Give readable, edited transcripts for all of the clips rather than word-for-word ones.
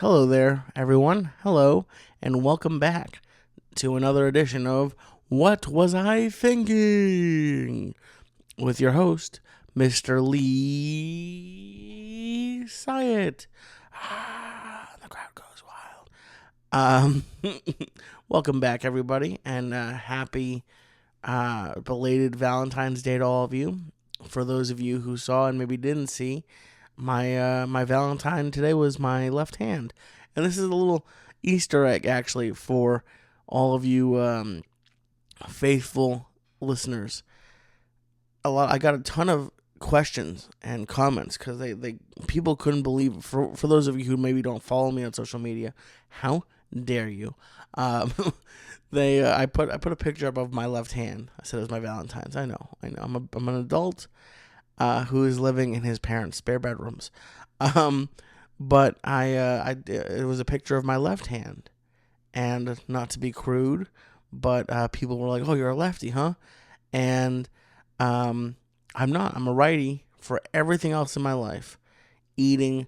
Hello there, everyone. Hello, and welcome back to another edition of What Was I Thinking? With your host, Mr. Lee Syatt. The crowd goes wild. Welcome back, everybody, and happy belated Valentine's Day to all of you. For those of you who saw and maybe didn't see, my Valentine today was my left hand, and this is a little Easter egg actually for all of you faithful listeners. I got a ton of questions and comments because they people couldn't believe. For those of you who maybe don't follow me on social media, how dare you? Um, I put a picture up of my left hand. I said it was my Valentine's. I know. I'm an adult who is living in his parents' spare bedrooms. But it was a picture of my left hand, and not to be crude, but people were like, "Oh, you're a lefty, huh?" And I'm not. I'm a righty for everything else in my life: eating,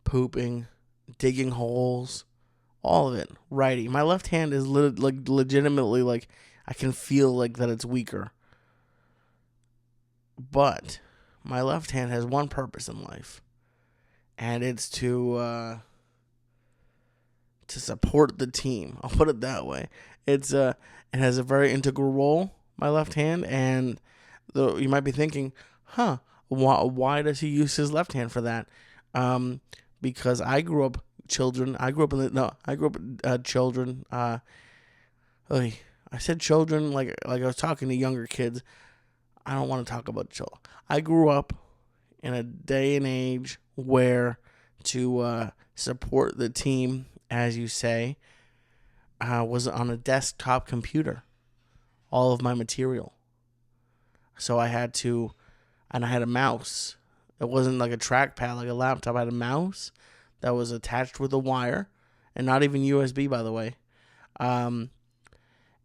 pooping, digging holes, all of it. Righty. My left hand is legitimately like I can feel like that it's weaker, but my left hand has one purpose in life, and it's to support the team. I'll put it that way. It has a very integral role, my left hand, and you might be thinking, why does he use his left hand for that? Because I grew up children. I grew up children. I said children like I was talking to younger kids. I don't want to talk about children. I grew up in a day and age where to support the team, as you say, was on a desktop computer, all of my material. So I had a mouse. It wasn't like a trackpad like a laptop. I had a mouse that was attached with a wire, and not even USB, by the way, and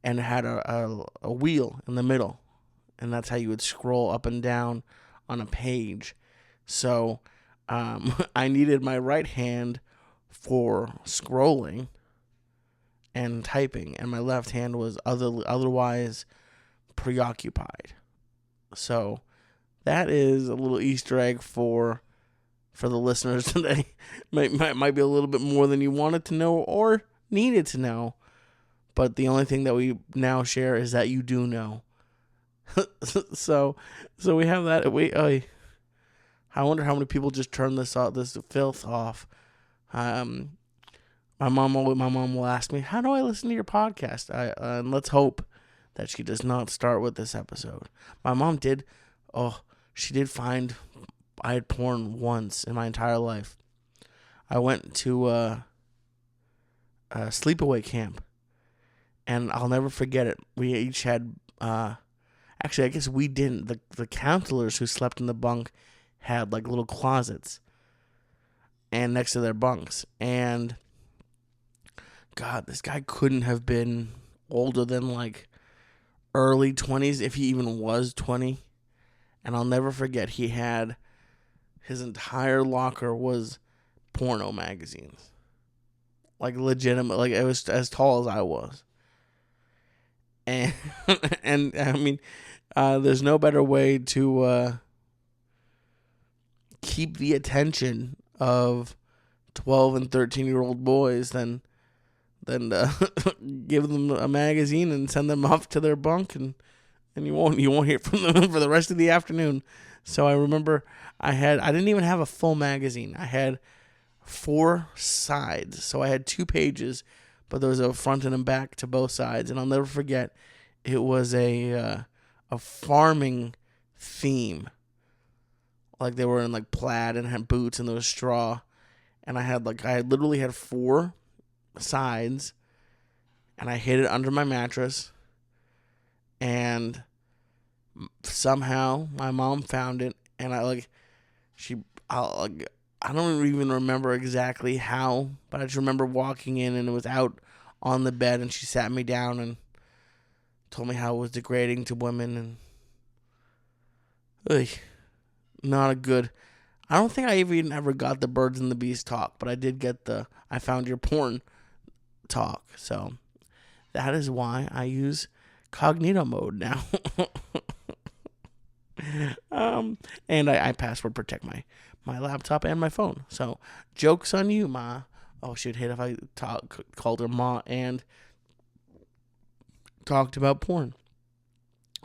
it had a wheel in the middle. And that's how you would scroll up and down on a page. So I needed my right hand for scrolling and typing, and my left hand was otherwise preoccupied. So that is a little Easter egg for the listeners today. might be a little bit more than you wanted to know or needed to know, but the only thing that we now share is that you do know. so we have that. I wonder how many people just turn this filth off. My mom will ask me, "How do I listen to your podcast?" And let's hope that she does not start with this episode. My mom did. She did find I had porn once in my entire life. I went to a sleepaway camp, and I'll never forget it. We each had. Actually, I guess we didn't. The counselors who slept in the bunk had like little closets and next to their bunks. And God, this guy couldn't have been older than like early 20s, if he even was 20. And I'll never forget, he had his entire locker was porno magazines. Like legitimate, like it was as tall as I was. And and I mean, there's no better way to keep the attention of 12 and 13-year-old boys than give them a magazine and send them off to their bunk, and you won't hear from them for the rest of the afternoon. So I remember I didn't even have a full magazine. I had 4 sides, so I had 2 pages, but there was a front and a back to both sides. And I'll never forget, it was a farming theme. Like they were in like plaid and had boots and there was straw. And I literally had 4 sides, and I hid it under my mattress. And somehow my mom found it, and I don't even remember exactly how, but I just remember walking in and it was out on the bed, and she sat me down and told me how it was degrading to women, and not a good. I don't think I even ever got the birds and the bees talk, but I did get the I found your porn talk. So that is why I use cognito mode now. And I password protect my laptop and my phone. So joke's on you, Ma. Oh, she'd hate if I called her Ma and talked about porn.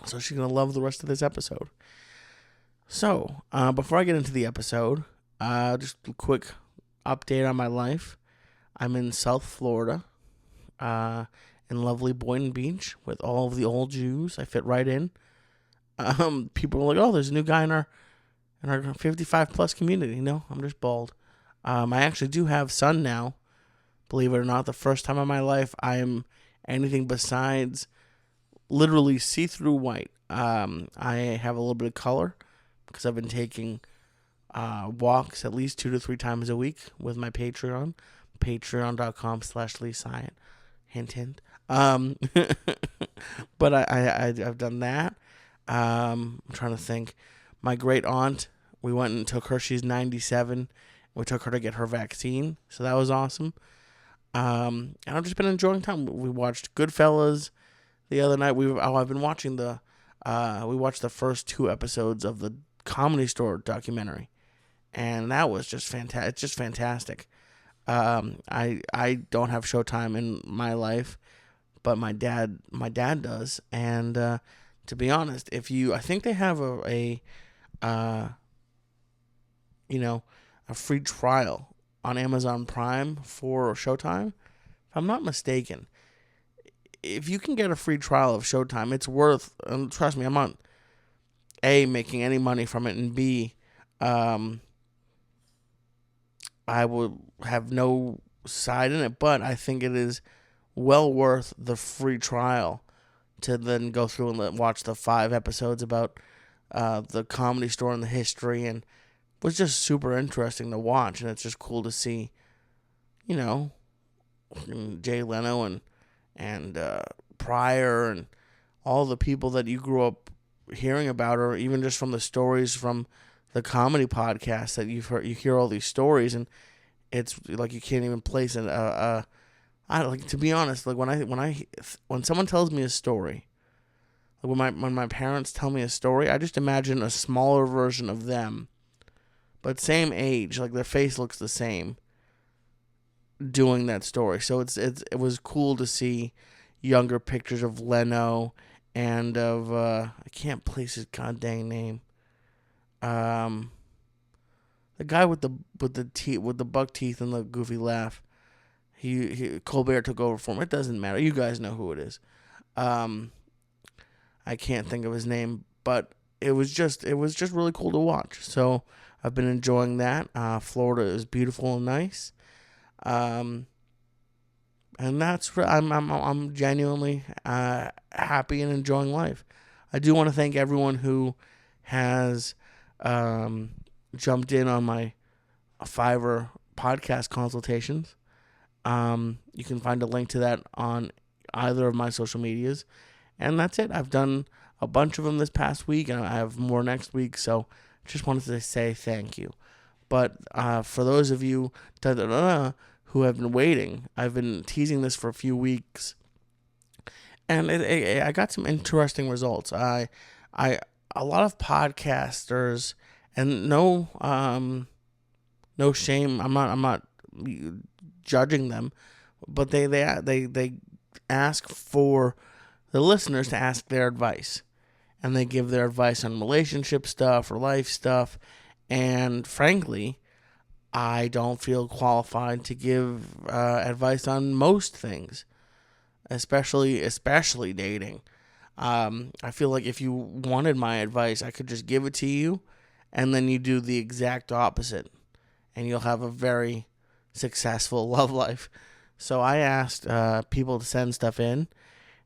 So she's going to love the rest of this episode. So, before I get into the episode, just a quick update on my life. I'm in South Florida, in lovely Boynton Beach with all of the old Jews. I fit right in. People are like, oh, there's a new guy in our 55 plus community. No, I'm just bald. I actually do have sun now. Believe it or not, the first time in my life I am anything besides literally see-through white. I have a little bit of color because I've been taking walks at least 2 to 3 times a week with my Patreon. Patreon.com/Lee Syatt. Hint, hint. But I've done that. I'm trying to think. My great aunt, we went and took her. She's 97. We took her to get her vaccine, so that was awesome. And I've just been enjoying time. We watched Goodfellas the other night. I've been watching we watched the first 2 episodes of the Comedy Store documentary, and that was just fantastic. It's just fantastic. I don't have Showtime in my life, but my dad does, and to be honest, I think they have a free trial on Amazon Prime for Showtime. If I'm not mistaken, if you can get a free trial of Showtime, it's worth. Trust me, I'm not A, making any money from it, and B, I will have no side in it, but I think it is well worth the free trial to then go through and watch the 5 episodes about the Comedy Store and the history, and it was just super interesting to watch, and it's just cool to see, Jay Leno and Pryor and all the people that you grew up hearing about, or even just from the stories from the comedy podcast that you've heard. You hear all these stories, and it's like you can't even place it. I like, to be honest, like when someone tells me a story, like when my parents tell me a story, I just imagine a smaller version of them, but same age, like their face looks the same, doing that story. So it was cool to see younger pictures of Leno and of I can't place his goddamn name. The guy with the buck teeth and the goofy laugh. He Colbert took over for him. It doesn't matter. You guys know who it is. I can't think of his name, but it was just really cool to watch. So I've been enjoying that. Florida is beautiful and nice. And that's I'm genuinely happy and enjoying life. I do want to thank everyone who has jumped in on my Fiverr podcast consultations. You can find a link to that on either of my social medias. And that's it. I've done a bunch of them this past week, and I have more next week. So just wanted to say thank you. But for those of you who have been waiting, I've been teasing this for a few weeks, and I got some interesting results. A lot of podcasters, and no shame. I'm not judging them, but they ask for the listeners to ask their advice, and they give their advice on relationship stuff or life stuff, and frankly, I don't feel qualified to give advice on most things, especially dating. I feel like if you wanted my advice, I could just give it to you, and then you do the exact opposite, and you'll have a very successful love life. So I asked people to send stuff in,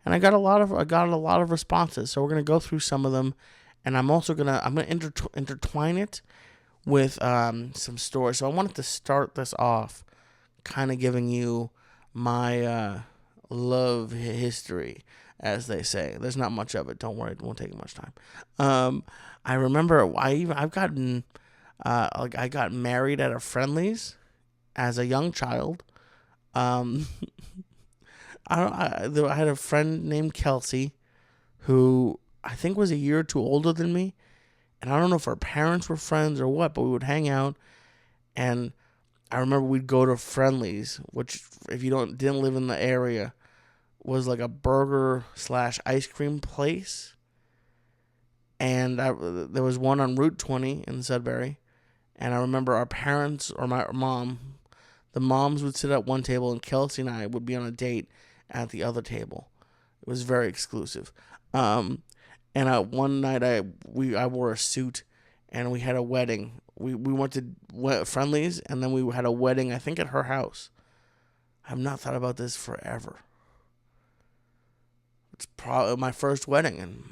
and I got a lot of responses. So we're gonna go through some of them, and I'm gonna intertwine it with some stories. So I wanted to start this off kind of giving you my love history, as they say. There's not much of it. Don't worry, it won't take much time. I remember I've gotten Like I got married at a Friendlies as a young child. Um, I had a friend named Kelsey who I think was a year or two older than me, and I don't know if our parents were friends or what, but we would hang out, and I remember we'd go to Friendlies, which if you didn't live in the area, was like a burger slash ice cream place, and there was one on Route 20 in Sudbury, and I remember our parents or my mom, the moms would sit at one table, and Kelsey and I would be on a date at the other table. It was very exclusive. And one night I wore a suit, and we had a wedding. We went to Friendlies, and then we had a wedding, I think, at her house. I've not thought about this forever. It's probably my first wedding, and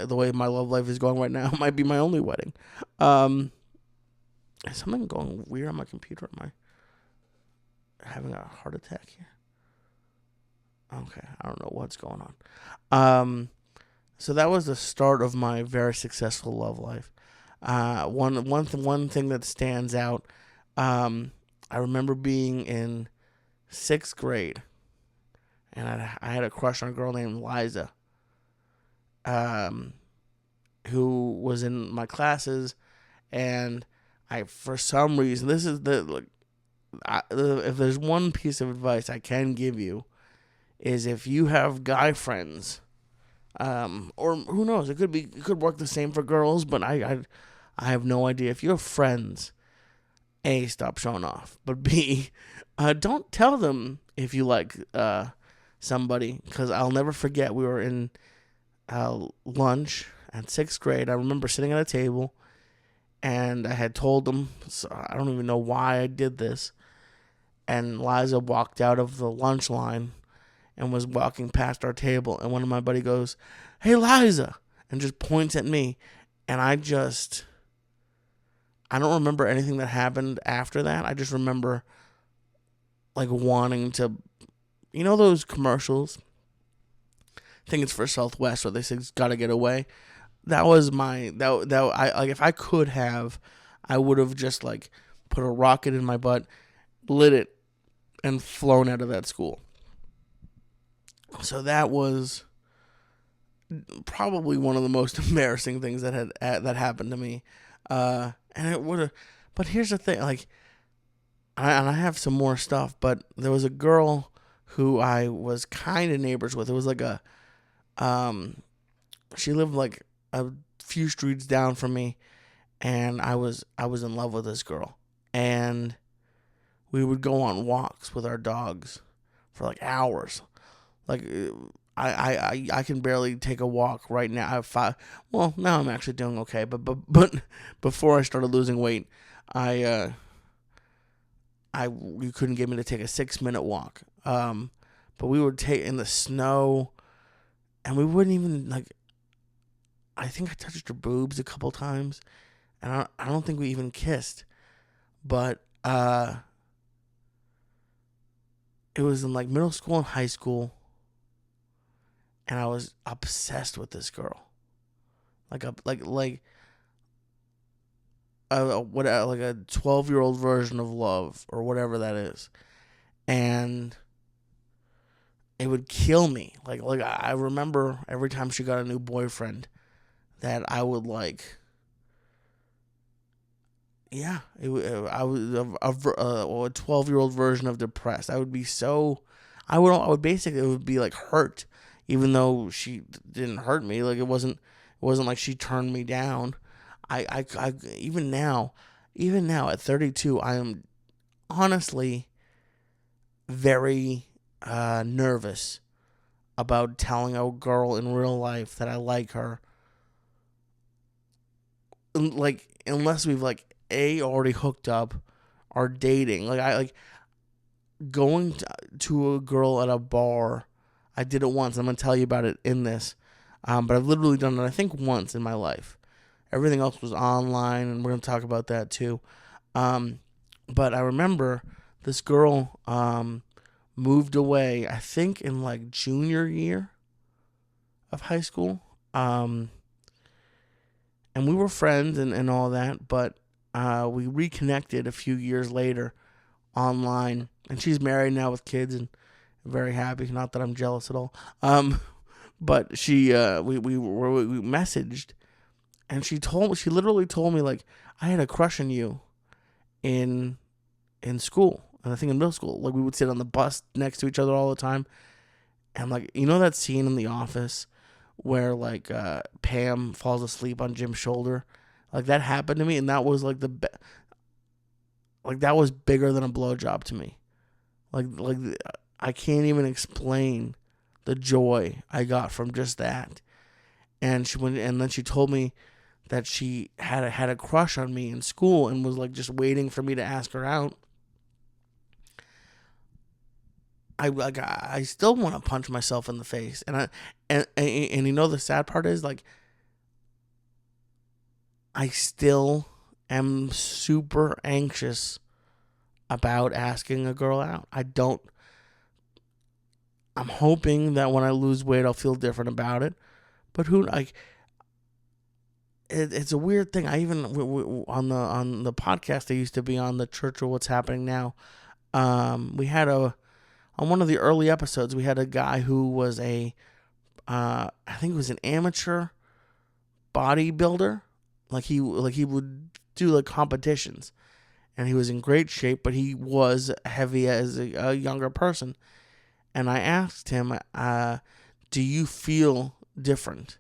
the way my love life is going right now, might be my only wedding. Is something going weird on my computer? Am I having a heart attack here? Okay, I don't know what's going on. So that was the start of my very successful love life. One thing that stands out. I remember being in 6th grade, and I had a crush on a girl named Liza, who was in my classes, and for some reason, this is if there's one piece of advice I can give you, is if you have guy friends, or who knows, it could work the same for girls, but I have no idea. If you have friends, A, stop showing off, but B, don't tell them if you like somebody, because I'll never forget, we were in lunch at 6th grade. I remember sitting at a table, and I had told them, so I don't even know why I did this, and Liza walked out of the lunch line and was walking past our table, and one of my buddy goes, "Hey, Liza," and just points at me, and I don't remember anything that happened after that. I just remember like wanting to, those commercials, I think it's for Southwest, where they say it's gotta get away. That was if I could have, I would have just like put a rocket in my butt, lit it, and flown out of that school. So that was probably one of the most embarrassing things that happened to me, and it would have. But here's the thing, like, I have some more stuff, but there was a girl who I was kind of neighbors with. It was like she lived like a few streets down from me, and I was in love with this girl, and we would go on walks with our dogs for like hours. Like I can barely take a walk right now. I have 5. Well, now I'm actually doing okay, but before I started losing weight, you couldn't get me to take a 6-minute walk. But we would take in the snow, and we wouldn't even like. I think I touched her boobs a couple times, and I don't think we even kissed, but it was in like middle school and high school, and I was obsessed with this girl, like a 12-year-old version of love or whatever that is, and it would kill me. Like I remember every time she got a new boyfriend, that I would like. Yeah, I was a 12-year-old version of depressed. I would be so. I would basically, it would be like hurt, even though she didn't hurt me. Like it wasn't like she turned me down. I even now at 32, I am honestly very nervous about telling a girl in real life that I like her. Like, unless we've like already hooked up or dating. Like I like going to a girl at a bar. I did it once. I'm gonna tell you about it in this. But I've literally done it, I think, once in my life. Everything else was online, and we're gonna talk about that too. But I remember this girl moved away, I think in like junior year of high school. And we were friends and all that, but we reconnected a few years later online, and she's married now with kids and very happy. Not that I'm jealous at all. But we messaged, and she literally told me, like, I had a crush on you in school, and I think in middle school. Like, we would sit on the bus next to each other all the time. And, like, you know that scene in The Office where, like, Pam falls asleep on Jim's shoulder? Like, that happened to me, and that was, like, that was bigger than a blowjob to me. Like, I can't even explain the joy I got from just that. And then she told me that she had a crush on me in school and was, like, just waiting for me to ask her out. I still want to punch myself in the face, and you know the sad part is, like, I still am super anxious about asking a girl out. I'm hoping that when I lose weight I'll feel different about it, but it's a weird thing. I even on the podcast I used to be on, the Church of What's Happening Now, we had on one of the early episodes, we had a guy who was I think he was an amateur bodybuilder. Like he would do, like, competitions, and he was in great shape, but he was heavy as a younger person. And I asked him, do you feel different?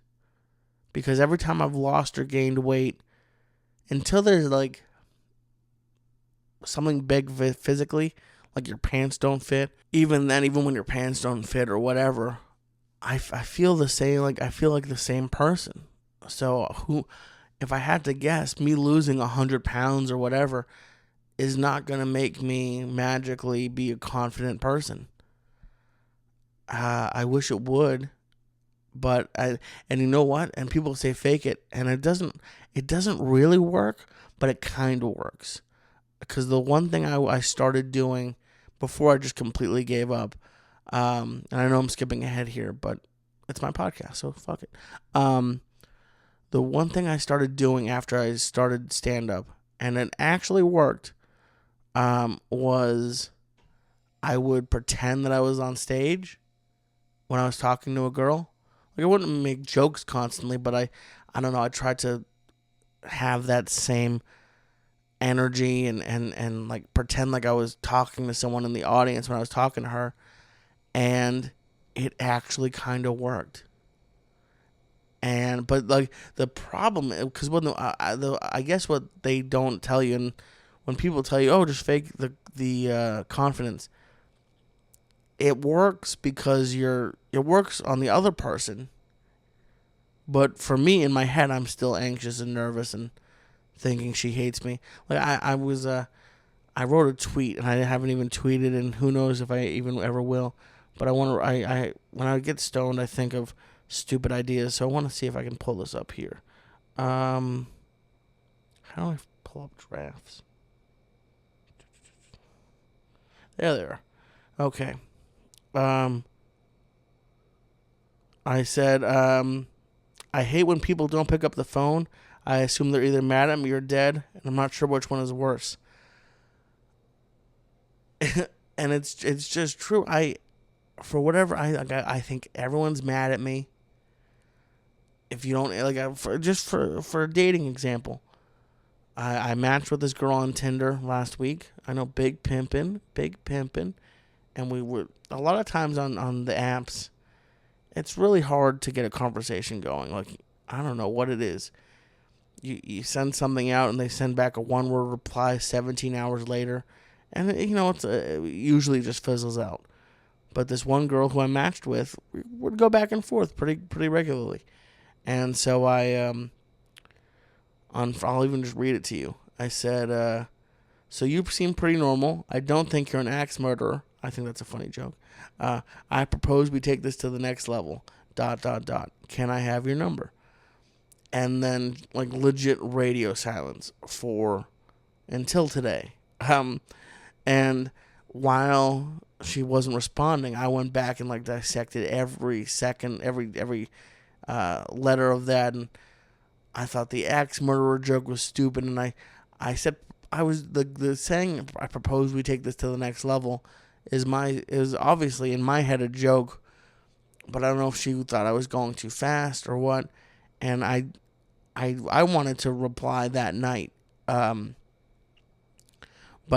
Because every time I've lost or gained weight, until there's, like, something big physically, like your pants don't fit, even then, even when your pants don't fit or whatever, I feel the same. Like, I feel like the same person. So if I had to guess, me losing 100 pounds or whatever is not going to make me magically be a confident person. I wish it would, but and you know what? And people say fake it, and it doesn't really work, but it kind of works. Because the one thing I started doing before I just completely gave up, and I know I'm skipping ahead here, but it's my podcast, so fuck it. The one thing I started doing after I started stand-up, and it actually worked, was I would pretend that I was on stage when I was talking to a girl. Like, I wouldn't make jokes constantly, but I don't know, I tried to have that same energy and like pretend like I was talking to someone in the audience when I was talking to her, and it actually kind of worked. But, like, the problem, because I guess what they don't tell you, and when people tell you, oh, just fake the confidence, it works because it works on the other person. But for me, in my head, I'm still anxious and nervous and thinking she hates me. Like, I wrote a tweet, and I haven't even tweeted, and who knows if I even ever will. But when I get stoned, I think of stupid ideas. So I want to see if I can pull this up here. How do I pull up drafts? There they are. Okay. I said, I hate when people don't pick up the phone. I assume they're either mad at me or dead, and I'm not sure which one is worse. And it's just true. For whatever, I think everyone's mad at me. If you don't, like, for a dating example, I matched with this girl on Tinder last week. I know, big pimpin', and we were a lot of times on the apps. It's really hard to get a conversation going. Like, I don't know what it is. You send something out, and they send back a one-word reply 17 hours later, and it's usually just fizzles out. But this one girl who I matched with would go back and forth pretty regularly. And so I'll even just read it to you. I said, so you seem pretty normal. I don't think you're an axe murderer. I think that's a funny joke. I propose we take this to the next level. ... Can I have your number? And then, like, legit radio silence for until today. And while she wasn't responding, I went back and, like, dissected every second, every letter of that, and I thought the axe murderer joke was stupid, and I said I was the saying I propose we take this to the next level is obviously in my head a joke, but I don't know if she thought I was going too fast or what. And I wanted to reply that night, but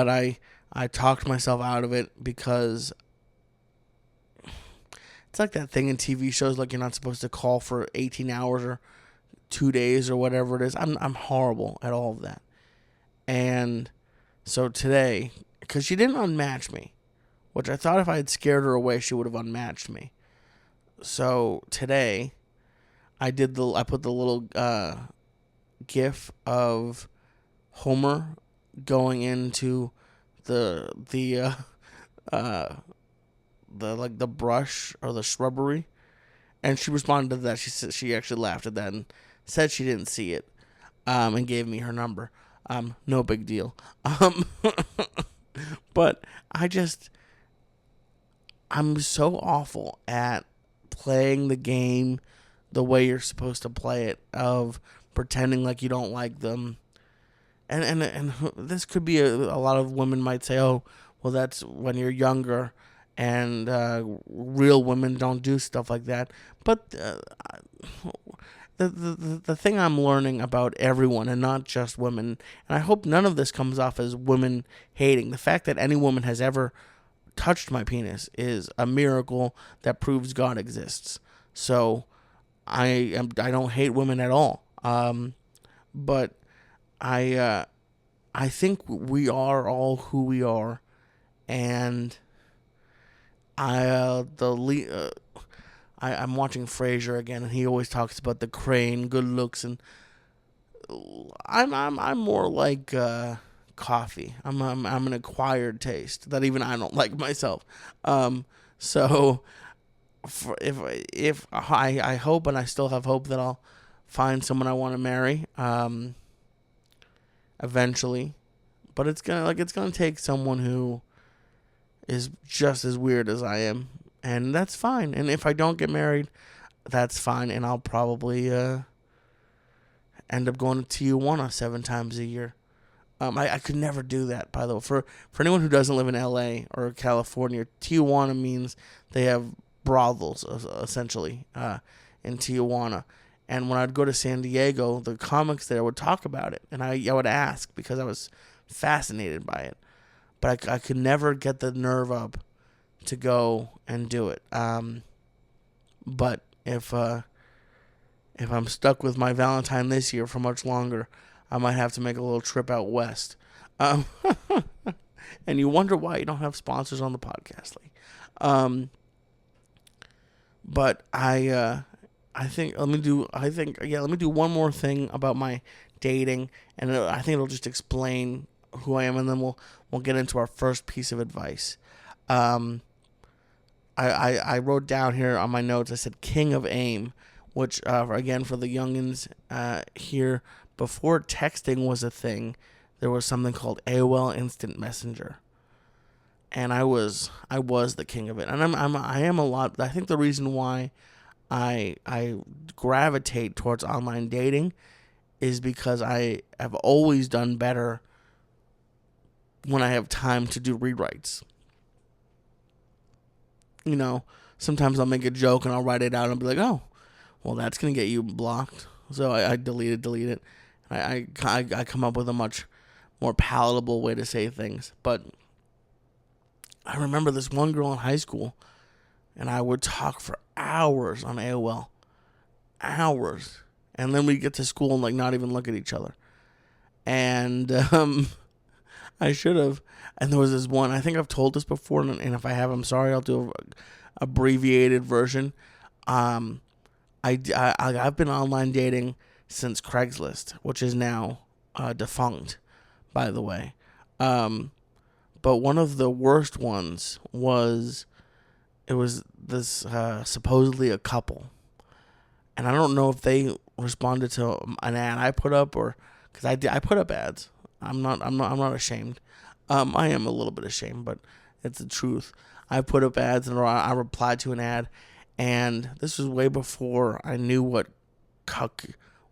I talked myself out of it because it's like that thing in TV shows, like you're not supposed to call for 18 hours or 2 days or whatever it is. I'm horrible at all of that. And so today, because she didn't unmatch me, which I thought if I had scared her away, she would have unmatched me. So today, I put the little GIF of Homer going into the like the brush or the shrubbery, and she responded to that. She actually laughed at that and said she didn't see it, and gave me her number. No big deal. But I'm so awful at playing the game the way you're supposed to play it, of pretending like you don't like them. And this could be a lot of women might say, oh, well, that's when you're younger, and real women don't do stuff like that. But the thing I'm learning about everyone, and not just women, and I hope none of this comes off as women hating. The fact that any woman has ever touched my penis is a miracle that proves God exists. So I don't hate women at all. But I think we are all who we are, and I'm watching Frasier again, and he always talks about the crane, good looks, and I'm more like coffee. I'm an acquired taste that even I don't like myself. So if I hope, and I still have hope, that I'll find someone I want to marry eventually, but it's gonna take someone who is just as weird as I am, and that's fine. And if I don't get married, that's fine, and I'll probably end up going to Tijuana 7 times a year. I could never do that, by the way. For anyone who doesn't live in LA or California, Tijuana means they have brothels, essentially, in Tijuana. And when I'd go to San Diego, the comics there would talk about it, and I would ask because I was fascinated by it. But I could never get the nerve up to go and do it. But if I'm stuck with my Valentine this year for much longer, I might have to make a little trip out west. And you wonder why you don't have sponsors on the podcast, Lee. But I think let me do one more thing about my dating, and I think it'll just explain who I am, and then we'll get into our first piece of advice. I wrote down here on my notes, I said King of AIM, which again for the youngins here, before texting was a thing, there was something called AOL Instant Messenger, and I was the king of it. And I am a lot. I think the reason why I gravitate towards online dating is because I have always done better when I have time to do rewrites. You know, sometimes I'll make a joke and I'll write it out and I'll be like, oh, well, that's going to get you blocked. So I delete it. I come up with a much more palatable way to say things. But I remember this one girl in high school, and I would talk for hours on AOL. Hours. And then we'd get to school and like not even look at each other. And I should have. And there was this one, I think I've told this before, and if I have, I'm sorry, I'll do an abbreviated version. I've been online dating since Craigslist, which is now defunct, by the way. But one of the worst ones was, it was this supposedly a couple, and I don't know if they responded to an ad I put up, or because I put up ads. I'm not ashamed. I am a little bit ashamed, but it's the truth. I put up ads, and I replied to an ad, and this was way before I knew what cuck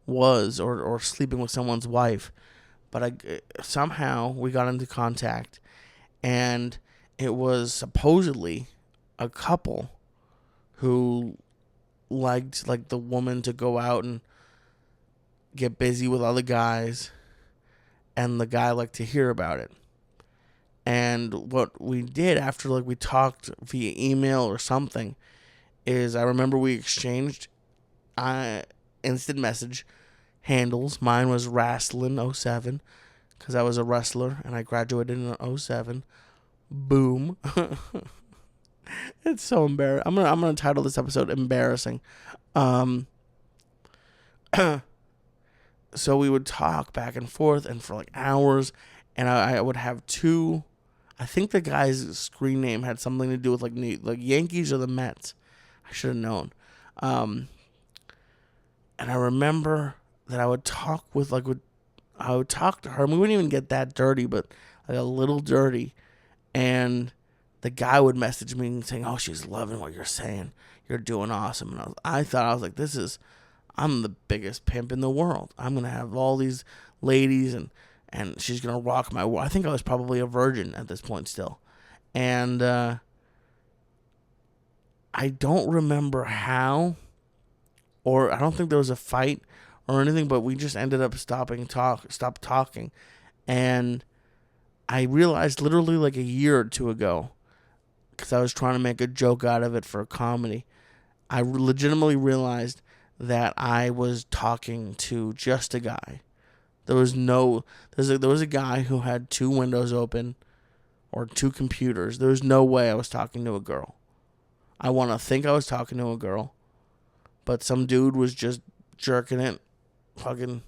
was, or sleeping with someone's wife. but somehow we got into contact, and it was supposedly a couple who liked like the woman to go out and get busy with other guys, and the guy liked to hear about it. And what we did after like we talked via email or something is I remember we exchanged instant message handles. Mine was Wrastlin07 because I was a wrestler and I graduated in 07. Boom. It's so embarrassing. I'm gonna title this episode "Embarrassing." So we would talk back and forth and for like hours, and I would have two. I think the guy's screen name had something to do with like Yankees or the Mets. I should have known. And I remember that I would talk I would talk to her, and we wouldn't even get that dirty, but like a little dirty. And the guy would message me saying, "Oh, she's loving what you're saying. You're doing awesome." And I was like, I'm the biggest pimp in the world. I'm going to have all these ladies, and she's going to rock my world. I think I was probably a virgin at this point still. And I don't remember how, or I don't think there was a fight or anything, but we just ended up stopped talking. And I realized literally like a year or two ago, because I was trying to make a joke out of it for comedy, I legitimately realized that I was talking to just a guy. There was a guy who had two windows open or two computers. There was no way I was talking to a girl. I want to think I was talking to a girl, but some dude was just jerking it, fucking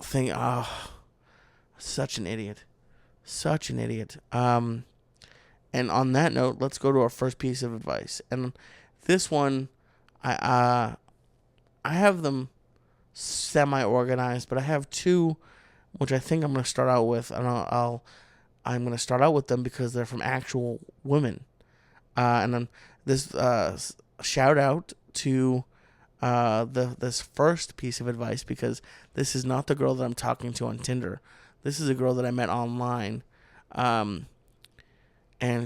thing. Such an idiot. And on that note, let's go to our first piece of advice. And this one, I have them semi-organized, but I have two, which I think I'm going to start out with, and I'm going to start out with them because they're from actual women. And then this shout out to this first piece of advice, because this is not the girl that I'm talking to on Tinder. This is a girl that I met online, and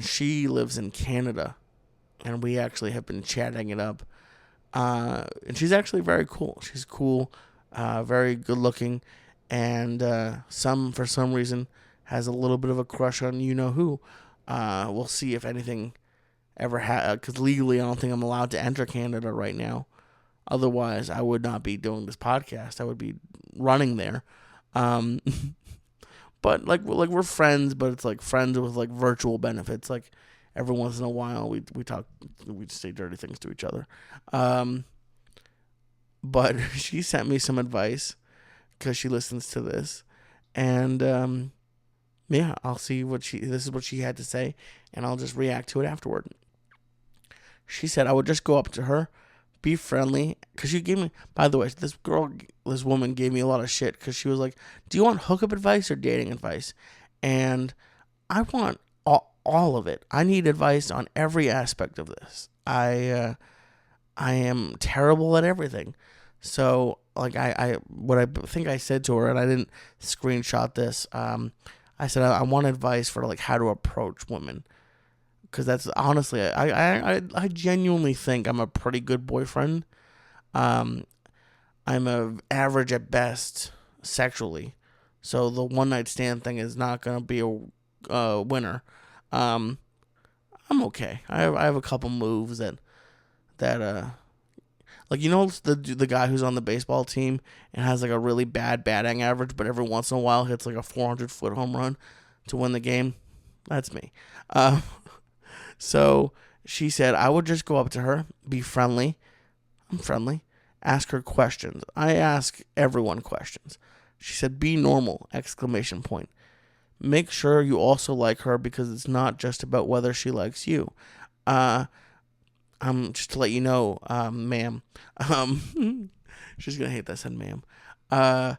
she lives in Canada, and we actually have been chatting it up. And she's actually very cool. She's cool, very good looking, and for some reason has a little bit of a crush on you know who. We'll see if anything ever because legally I don't think I'm allowed to enter Canada right now. Otherwise, I would not be doing this podcast. I would be running there. But like we're friends, but it's like friends with like virtual benefits. Like every once in a while we talk, we say dirty things to each other. But she sent me some advice because she listens to this, and yeah, I'll see this is what she had to say, and I'll just react to it afterward. She said I would just go up to her, be friendly, because she gave me, by the way, this woman gave me a lot of shit, because she was like, do you want hookup advice or dating advice? And I want all of it. I need advice on every aspect of this. I am terrible at everything. So, like, what I think I said to her, and I didn't screenshot this, I said I want advice for, like, how to approach women. Because that's, honestly, I genuinely think I'm a pretty good boyfriend. I'm a average at best sexually. So the one night stand thing is not going to be a winner. I'm okay. I have a couple moves that like, you know, the guy who's on the baseball team and has like a really bad batting average, but every once in a while hits like a 400-foot home run to win the game. That's me. So she said I would just go up to her, be friendly. I'm friendly. Ask her questions. I ask everyone questions. She said, be normal, ! Make sure you also like her, because it's not just about whether she likes you. Just to let you know, ma'am. She's gonna hate that I said ma'am. I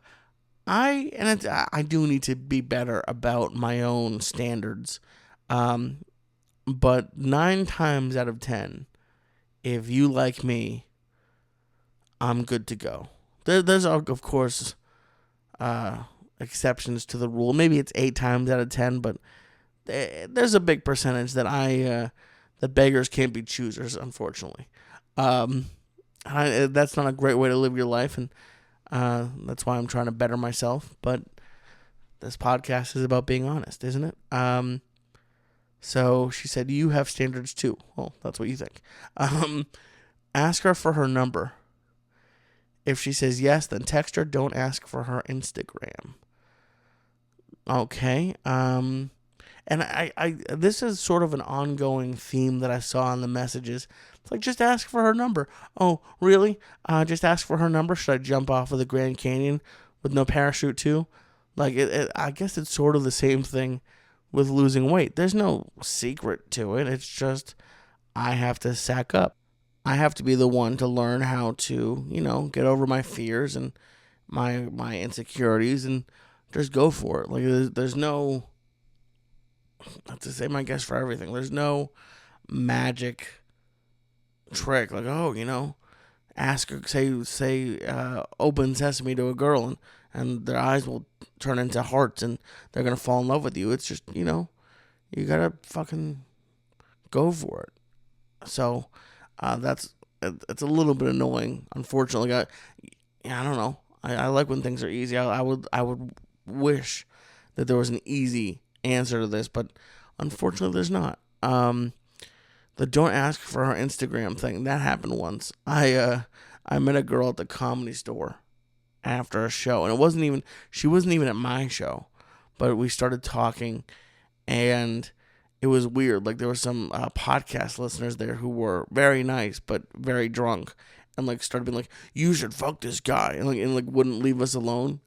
do need to be better about my own standards. But 9 times out of 10, if you like me, I'm good to go. There's of course exceptions to the rule. Maybe it's 8 times out of 10, but there's a big percentage that the beggars can't be choosers, unfortunately. That's not a great way to live your life, and that's why I'm trying to better myself. But this podcast is about being honest, isn't it? So she said, you have standards too. Well, that's what you think. Ask her for her number. If she says yes, then text her. Don't ask for her Instagram. Okay. And I this is sort of an ongoing theme that I saw in the messages. It's like, just ask for her number. Oh, really? Just ask for her number? Should I jump off of the Grand Canyon with no parachute too? Like, I guess it's sort of the same thing with losing weight. There's no secret to it. It's just I have to sack up. I have to be the one to learn how to, get over my fears and my insecurities and just go for it. Like, there's no, that's the same, I guess, for everything. There's no magic trick. Like, ask her, say, open sesame to a girl, and their eyes will turn into hearts, and they're gonna fall in love with you. It's just, you gotta fucking go for it. So, it's a little bit annoying. Unfortunately, I don't know. I like when things are easy. I would wish that there was an easy answer to this, but unfortunately, there's not. The don't ask for her Instagram thing, that happened once. I met a girl at the Comedy Store after a show, and she wasn't even at my show, but we started talking, and it was weird. Like, there were some podcast listeners there who were very nice but very drunk, and like started being like, "You should fuck this guy," and wouldn't leave us alone.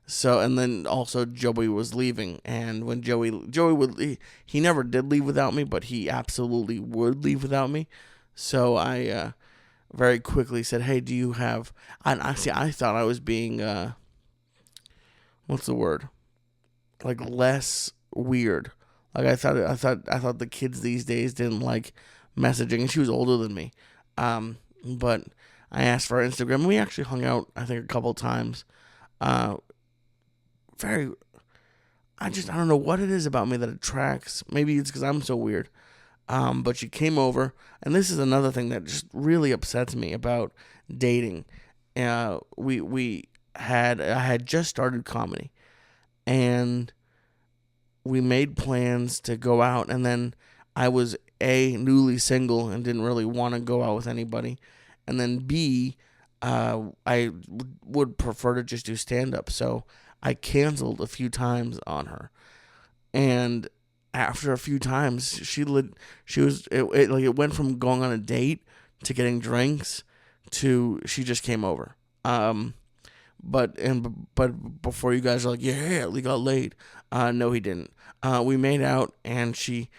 So, and then also Joey was leaving, and when Joey would, he never did leave without me, but he absolutely would leave without me. So I very quickly said, "Hey, do you have?" And I thought I was being what's the word? Like, less weird. Like, I thought the kids these days didn't like messaging, and she was older than me. But I asked for her Instagram, and we actually hung out, I think, a couple times. I don't know what it is about me that attracts. Maybe it's because I'm so weird. But she came over, and this is another thing that just really upsets me about dating. I had just started comedy, and we made plans to go out, and then I was newly single and didn't really want to go out with anybody, and then B, I would prefer to just do stand-up, so I canceled a few times on her, and after a few times, it went from going on a date to getting drinks to she just came over. But before you guys are like, yeah, we got laid. No, he didn't. We made out, and she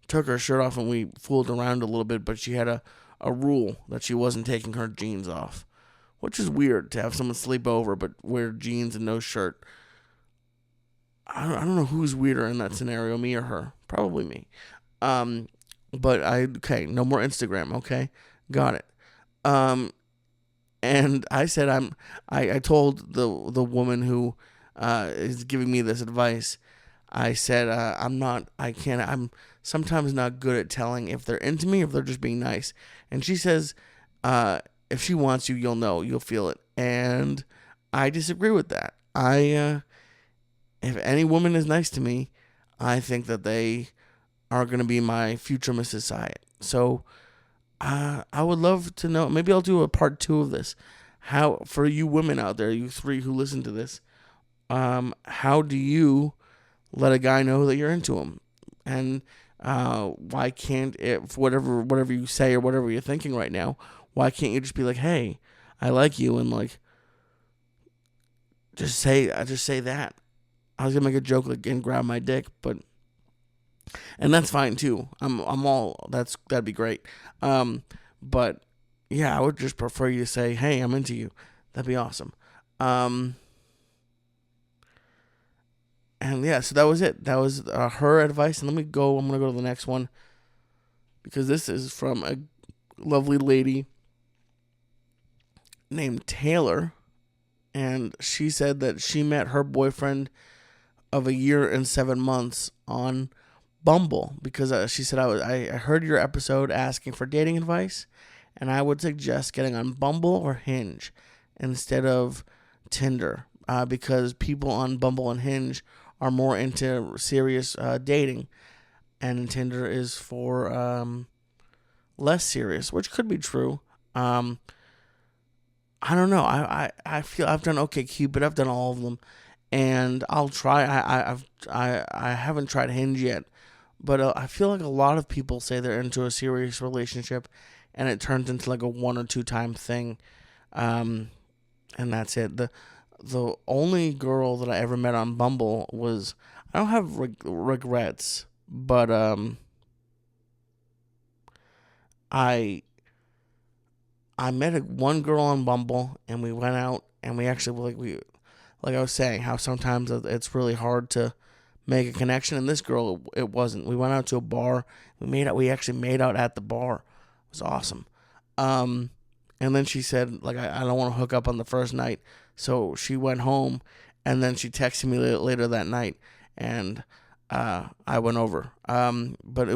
took her shirt off, and we fooled around a little bit, but she had a rule that she wasn't taking her jeans off, which is weird to have someone sleep over but wear jeans and no shirt. I don't know who's weirder in that scenario, me or her. Probably me. But okay, no more Instagram, okay? Got it. And I said I told the woman who is giving me this advice, I said I'm sometimes not good at telling if they're into me or if they're just being nice. And she says, if she wants you, you'll know, you'll feel it. And I disagree with that. If any woman is nice to me, I think that they are going to be my future Mrs. Syatt. So I would love to know. Maybe I'll do a part 2 of this. How, for you women out there, you 3 who listen to this, how do you let a guy know that you're into him? And why can't it, whatever you say or whatever you're thinking right now, why can't you just be like, hey, I like you, and like just say that. I was gonna make a joke like and grab my dick, and that's fine too. That'd be great. But yeah, I would just prefer you to say, hey, I'm into you. That'd be awesome. And yeah, so that was it. That was her advice. And I'm gonna go to the next one, because this is from a lovely lady named Taylor. and she said that she met her boyfriend of a year and 7 months on Bumble because she said I heard your episode asking for dating advice, and I would suggest getting on Bumble or Hinge instead of Tinder because people on Bumble and Hinge are more into serious dating, and Tinder is for less serious, which could be true. Um, I don't know. I feel I've done OkCupid. I've done all of them, and I'll try. I haven't tried Hinge yet, but I feel like a lot of people say they're into a serious relationship, and it turns into like a 1 or 2 time thing, and that's it. The only girl that I ever met on Bumble was, I don't have regrets, but I met one girl on Bumble, and we went out, and we actually like I was saying, how sometimes it's really hard to make a connection. And this girl, it wasn't. We went out to a bar. We actually made out at the bar. It was awesome. And then she said, like, I don't want to hook up on the first night. So she went home, and then she texted me later that night, and I went over. But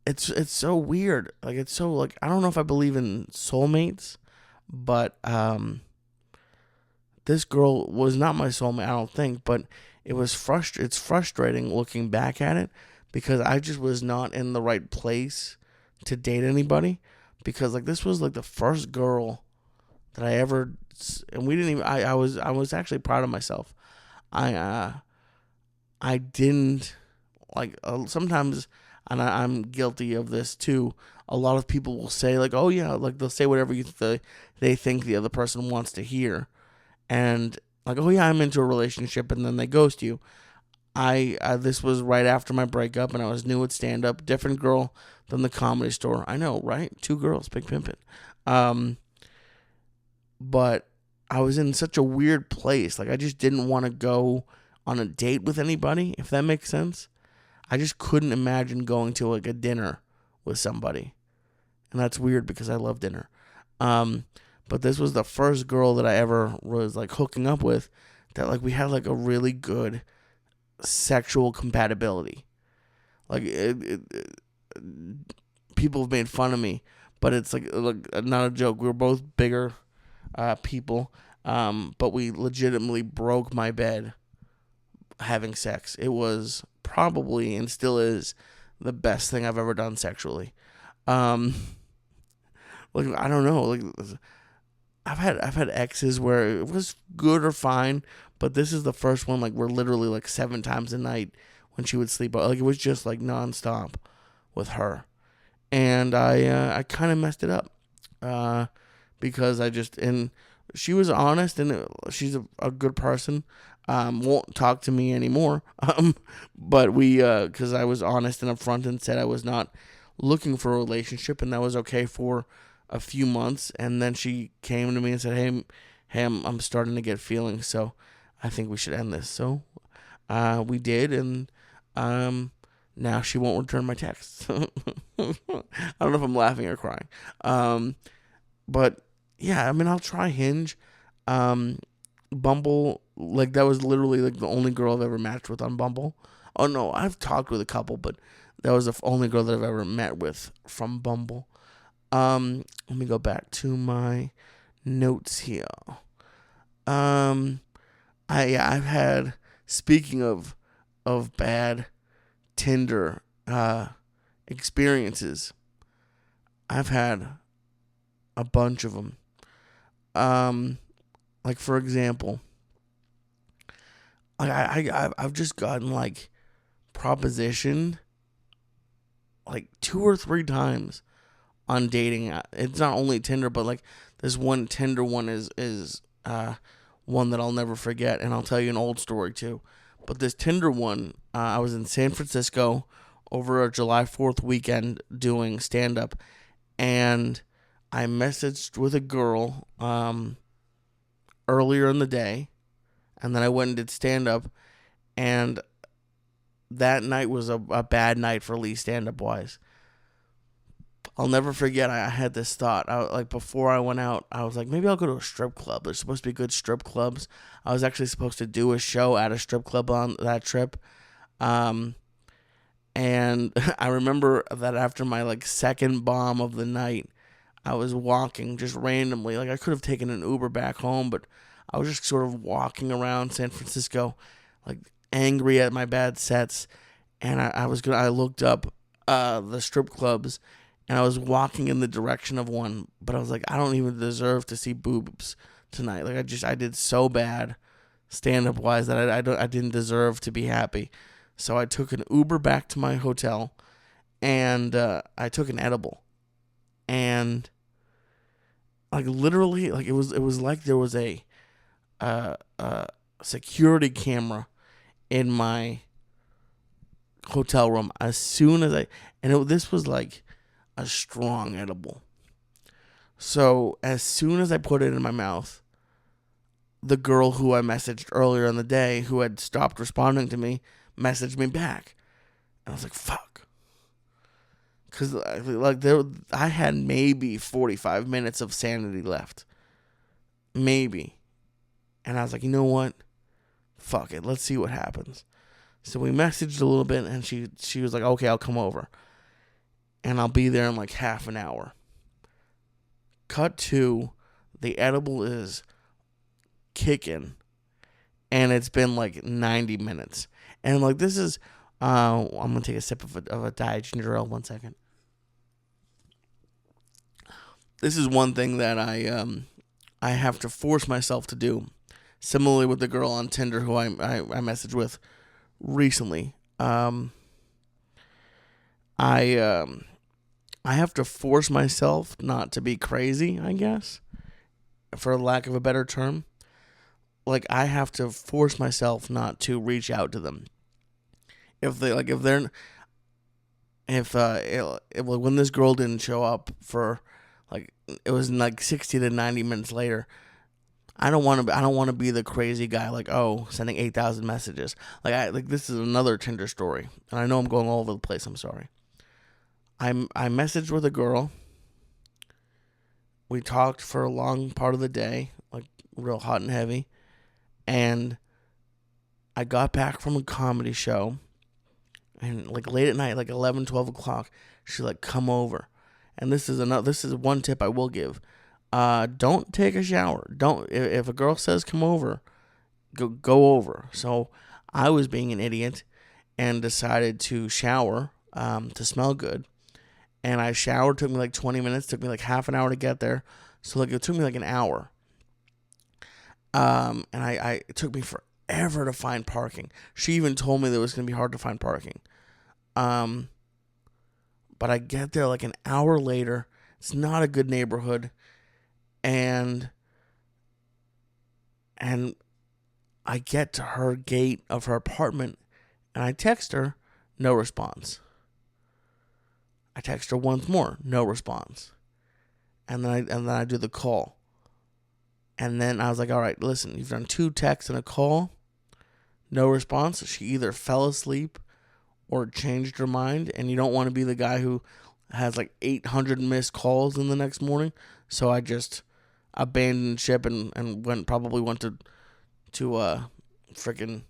it's so weird. Like, it's so, like, I don't know if I believe in soulmates, but this girl was not my soulmate, I don't think, but it's frustrating looking back at it because I just was not in the right place to date anybody, because like this was like the first girl that I ever, and we didn't even, I was actually proud of myself. I didn't like sometimes, and I'm guilty of this too. A lot of people will say like, oh yeah, like they'll say whatever they think the other person wants to hear, and like, oh yeah, I'm into a relationship, and then they ghost you. This was right after my breakup, and I was new at stand up, different girl than the Comedy Store. I know, right? 2 girls, big pimpin'. But I was in such a weird place. Like I just didn't want to go on a date with anybody, if that makes sense. I just couldn't imagine going to like a dinner with somebody, and that's weird because I love dinner. But this was the first girl that I ever was like hooking up with that like we had like a really good sexual compatibility. Like people have made fun of me, but it's like not a joke. We were both bigger people, but we legitimately broke my bed having sex. It was probably and still is the best thing I've ever done sexually. Like I don't know, like I've had exes where it was good or fine, but this is the first one like we're literally like 7 times a night when she would sleep. Like it was just like nonstop with her, and I kind of messed it up because and she was honest, and she's a good person. Won't talk to me anymore. But because I was honest and upfront and said I was not looking for a relationship, and that was okay for a few months, and then she came to me and said, hey, I'm starting to get feelings, so I think we should end this. So we did, and now she won't return my texts. I don't know if I'm laughing or crying. But yeah, I mean, I'll try Hinge. Bumble, like that was literally like the only girl I've ever matched with on Bumble. Oh no, I've talked with a couple, but that was the only girl that I've ever met with from Bumble. Let me go back to my notes here. I've had, speaking of bad Tinder experiences, I've had a bunch of them. Like for example, like I've just gotten like propositioned like 2 or 3 times on dating. It's not only Tinder, but like this one Tinder one is one that I'll never forget, and I'll tell you an old story too. But this Tinder one, I was in San Francisco over a July 4th weekend doing stand up, and I messaged with a girl earlier in the day, and then I went and did stand up, and that night was a bad night for Lee stand up wise. I'll never forget. I had this thought. Like before I went out, I was like, maybe I'll go to a strip club. There's supposed to be good strip clubs. I was actually supposed to do a show at a strip club on that trip. Um, and I remember that after my like second bomb of the night, I was walking just randomly. Like I could have taken an Uber back home, but I was just sort of walking around San Francisco, like angry at my bad sets. And I looked up the strip clubs, and I was walking in the direction of one, but I was like, I don't even deserve to see boobs tonight. Like I did so bad, stand up wise, that I didn't deserve to be happy. So I took an Uber back to my hotel, and I took an edible, and like literally, like it was like there was a security camera in my hotel room as soon as this was like a strong edible. So as soon as I put it in my mouth, the girl who I messaged earlier in the day, who had stopped responding to me, messaged me back. And I was like, fuck. Because I had maybe 45 minutes of sanity left. Maybe. And I was like, you know what? Fuck it. Let's see what happens. So we messaged a little bit, and she was like, okay, I'll come over. And I'll be there in like half an hour. Cut to, the edible is kicking, and it's been like 90 minutes. And like this is, I'm going to take a sip of a Diet Ginger Ale. 1 second. This is one thing that I have to force myself to do. Similarly with the girl on Tinder who I messaged with recently. I have to force myself not to be crazy, I guess, for lack of a better term. Like I have to force myself not to reach out to them. When this girl didn't show up for like, it was like 60 to 90 minutes later, I don't want to be the crazy guy like, oh, sending 8,000 messages. Like this is another Tinder story, and I know I'm going all over the place. I'm sorry. I messaged with a girl. We talked for a long part of the day, like real hot and heavy, and I got back from a comedy show, and like late at night, like 11, 12 o'clock, she's like, come over. And this is one tip I will give. Don't take a shower. If a girl says come over, go over. So I was being an idiot and decided to shower to smell good. And I showered, took me like 20 minutes, took me like half an hour to get there. So like it took me like an hour. And it took me forever to find parking. She even told me that it was going to be hard to find parking. But I get there like an hour later. It's not a good neighborhood. And I get to her gate of her apartment, and I text her, no response. I text her once more, no response. And then I do the call. And then I was like, all right, listen, you've done 2 texts and a call, no response. She either fell asleep or changed her mind, and you don't want to be the guy who has like 800 missed calls in the next morning. So I just abandoned ship and went to freaking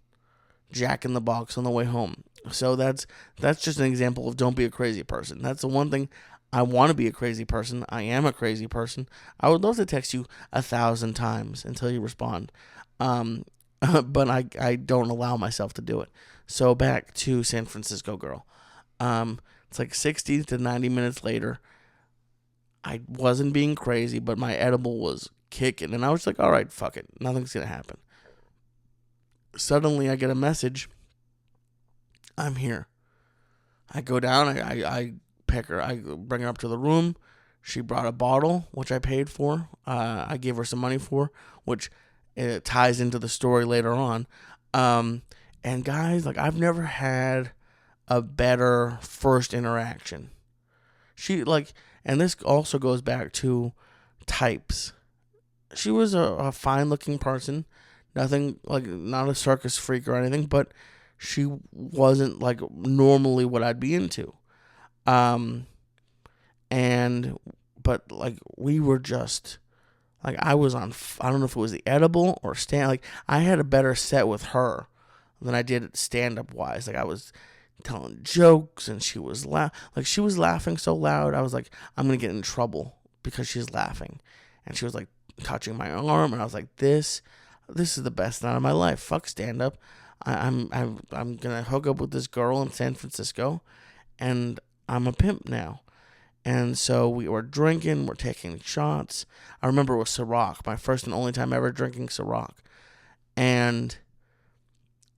Jack in the Box on the way home. So that's just an example of don't be a crazy person. That's the one thing. I want to be a crazy person. I am a crazy person. I would love to text you 1,000 times until you respond. But I don't allow myself to do it. So back to San Francisco girl. It's like 60 to 90 minutes later. I wasn't being crazy, but my edible was kicking. And I was like, all right, fuck it. Nothing's going to happen. Suddenly I get a message. I'm here. I go down. I pick her. I bring her up to the room. She brought a bottle, which I paid for. I gave her some money for, which it ties into the story later on. And guys, like I've never had a better first interaction. She and this also goes back to types. She was a fine looking person. Nothing like, not a circus freak or anything, but she wasn't like normally what I'd be into. And But like we were just like I was on. I don't know if it was the edible or stand. Like I had a better set with her than I did stand up wise. Like I was telling jokes and she was she was laughing so loud. I was like, I'm gonna get in trouble because she's laughing, and she was like touching my arm, and I was like, this is the best night of my life. Fuck stand up. I'm gonna hook up with this girl in San Francisco, and I'm a pimp now. And so we were drinking, we're taking shots. I remember it was Ciroc, my first and only time ever drinking Ciroc. And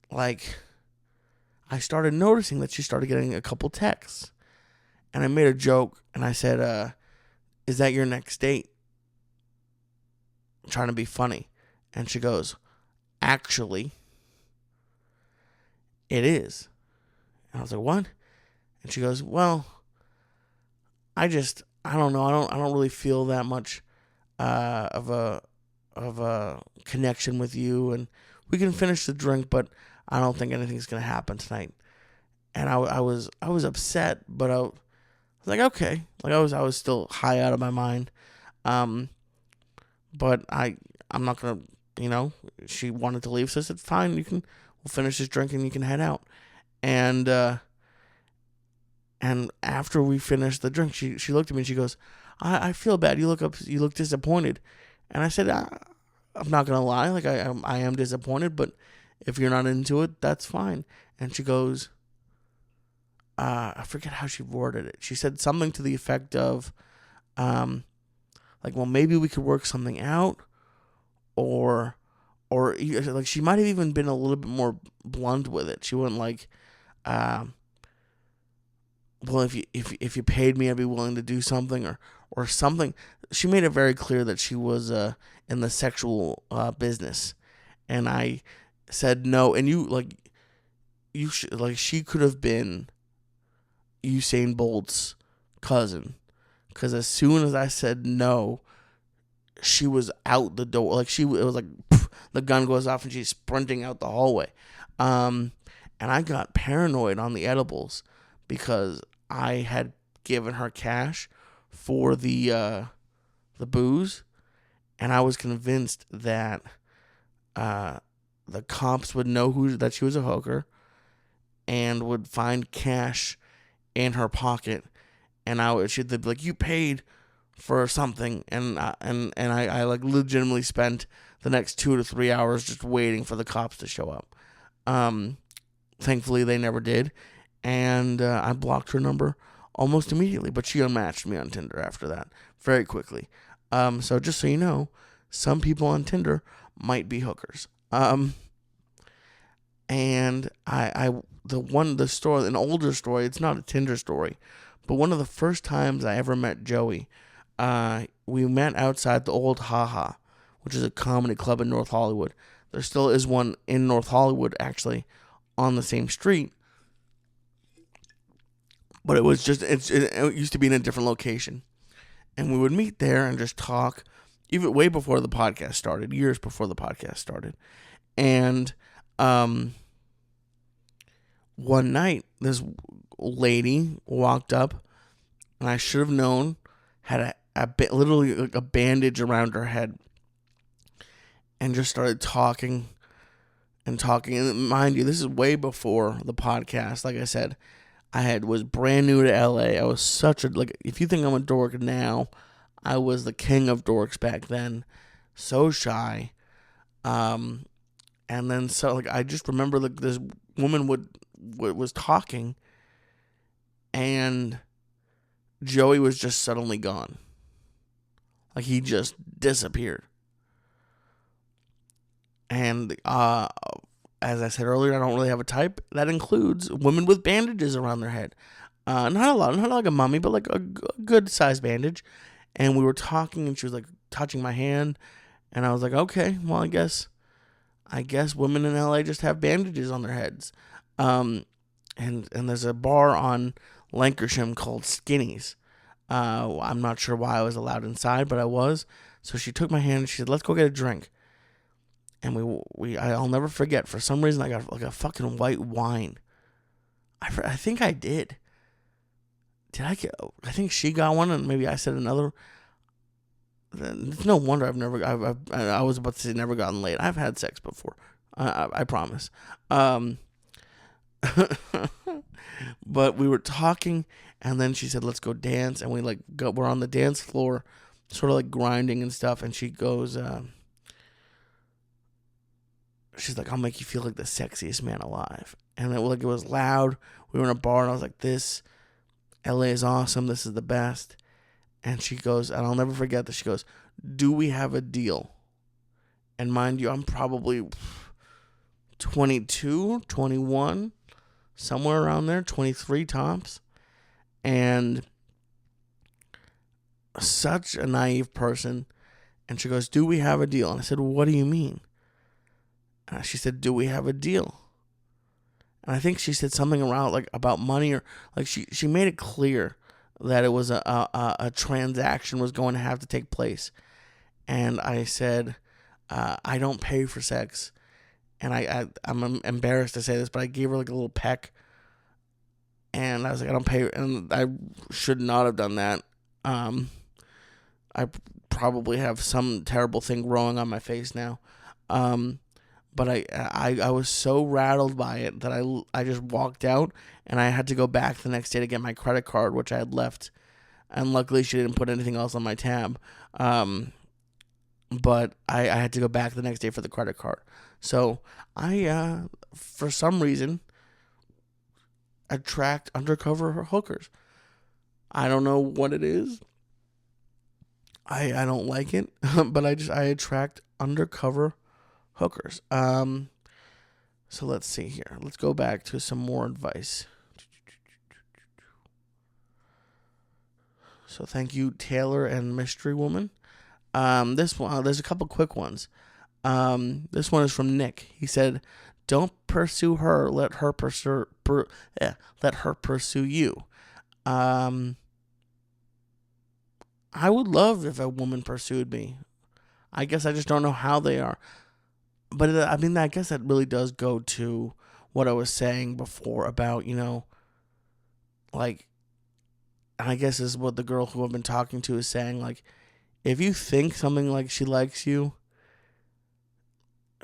like I started noticing that she started getting a couple texts. And I made a joke and I said, is that your next date? I'm trying to be funny. And she goes, actually, it is. And I was like, what? And she goes, well, I don't know. I don't really feel that much of a connection with you, and we can finish the drink, but I don't think anything's gonna happen tonight. And I was upset, but I was like, okay, like I was still high out of my mind. But I'm not gonna, she wanted to leave, so I said, fine, we'll finish this drink and you can head out. And after we finished the drink, she looked at me and she goes, I feel bad. You look disappointed. And I said, I'm not gonna lie, like I am disappointed, but if you're not into it, that's fine. And she goes, I forget how she worded it. She said something to the effect of, like, well, maybe we could work something out, or like she might have even been a little bit more blunt with it. She wasn't like, well, if you paid me, I'd be willing to do something, or something. She made it very clear that she was in the sexual business, and I said no. And she could have been Usain Bolt's cousin, because as soon as I said no, she was out the door. Like it was like poof, the gun goes off and she's sprinting out the hallway. And I got paranoid on the edibles because I had given her cash for the booze, and I was convinced that the cops would know that she was a hooker and would find cash in her pocket, and they'd be like, you paid for something, and I like legitimately spent the next 2 to 3 hours just waiting for the cops to show up. Thankfully they never did, and I blocked her number almost immediately, but she unmatched me on Tinder after that very quickly. So just so you know, some people on Tinder might be hookers. And the story, an older story, it's not a Tinder story, but one of the first times I ever met Joey, we met outside the old Haha, which is a comedy club in North Hollywood. There still is one in North Hollywood, actually, on the same street. But it used to be in a different location. And we would meet there and just talk, even way before the podcast started, years before the podcast started. And one night, this lady walked up, and I should have known, had literally like a bandage around her head, and just started talking. And mind you, this is way before the podcast. Like I said, was brand new to LA. I was if you think I'm a dork now, I was the king of dorks back then. So shy. And then I just remember this woman was talking, and Joey was just suddenly gone. Like he just disappeared. And as I said earlier, I don't really have a type. That includes women with bandages around their head. Not a lot, not like a mummy, but like a good size bandage. And we were talking, and she was like touching my hand, and I was like, okay, well, I guess women in LA just have bandages on their heads. And there's a bar on Lancashire called Skinny's. I'm not sure why I was allowed inside, but I was. So she took my hand and she said, let's go get a drink. And I'll never forget, for some reason I got like a fucking white wine. I think I did. Did I get? I think she got one, and maybe I said another. It's no wonder I was about to say never gotten laid. I've had sex before. I promise. But we were talking, and then she said, "Let's go dance." And we're on the dance floor, sort of like grinding and stuff. And she goes, she's like, "I'll make you feel like the sexiest man alive." And it was loud. We were in a bar, and I was like, "This LA is awesome. This is the best." And she goes, and I'll never forget this. She goes, "Do we have a deal?" And mind you, I'm probably 22, 21, somewhere around there, 23 tops. And such a naive person. And she goes, "Do we have a deal?" And I said, "Well, what do you mean?" And she said, "Do we have a deal?" And I think she said something around like about money, or like she made it clear that it was a transaction was going to have to take place. And I said, "I don't pay for sex." And I'm embarrassed to say this, but I gave her like a little peck. And I was like, "I don't pay," and I should not have done that. I probably have some terrible thing growing on my face now. But I was so rattled by it that I just walked out, and I had to go back the next day to get my credit card, which I had left. And luckily she didn't put anything else on my tab. But I had to go back the next day for the credit card. So I, for some reason, attract undercover hookers. I don't know what it is. I don't like it, but I attract undercover hookers. So let's see here. Let's go back to some more advice. So thank you, Taylor and Mystery Woman. This one, there's a couple quick ones. This one is from Nick. He said, "Don't pursue her. Let her pursue you." I would love if a woman pursued me. I guess I just don't know how they are. But I guess that really does go to what I was saying before about, like, and I guess this is what the girl who I've been talking to is saying. Like, if you think something like she likes you,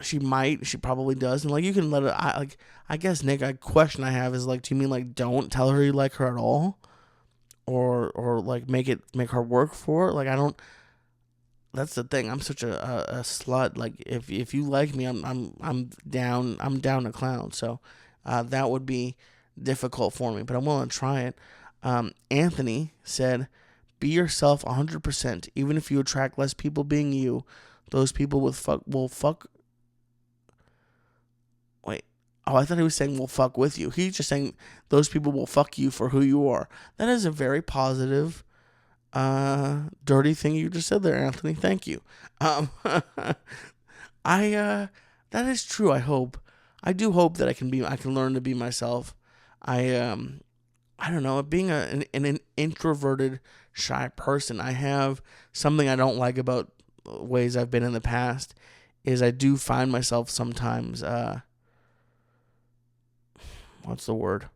she probably does. And like, you can let it, I guess, Nick, a question I have is like, do you mean like don't tell her you like her at all? Or like make her work for it? Like, I don't, that's the thing. I'm such a slut. Like, if you like me, I'm down to clown. So, that would be difficult for me, but I'm willing to try it. Anthony said, "Be yourself 100%. Even if you attract less people being you, those people will fuck. Wait. Oh, I thought he was saying will fuck with you. He's just saying those people will fuck you for who you are." That is a very positive, dirty thing you just said there, Anthony. Thank you. That is true. I do hope that I can learn to be myself. I don't know, being an introverted, shy person, I have something I don't like about ways I've been in the past, is I do find myself sometimes, what's the word?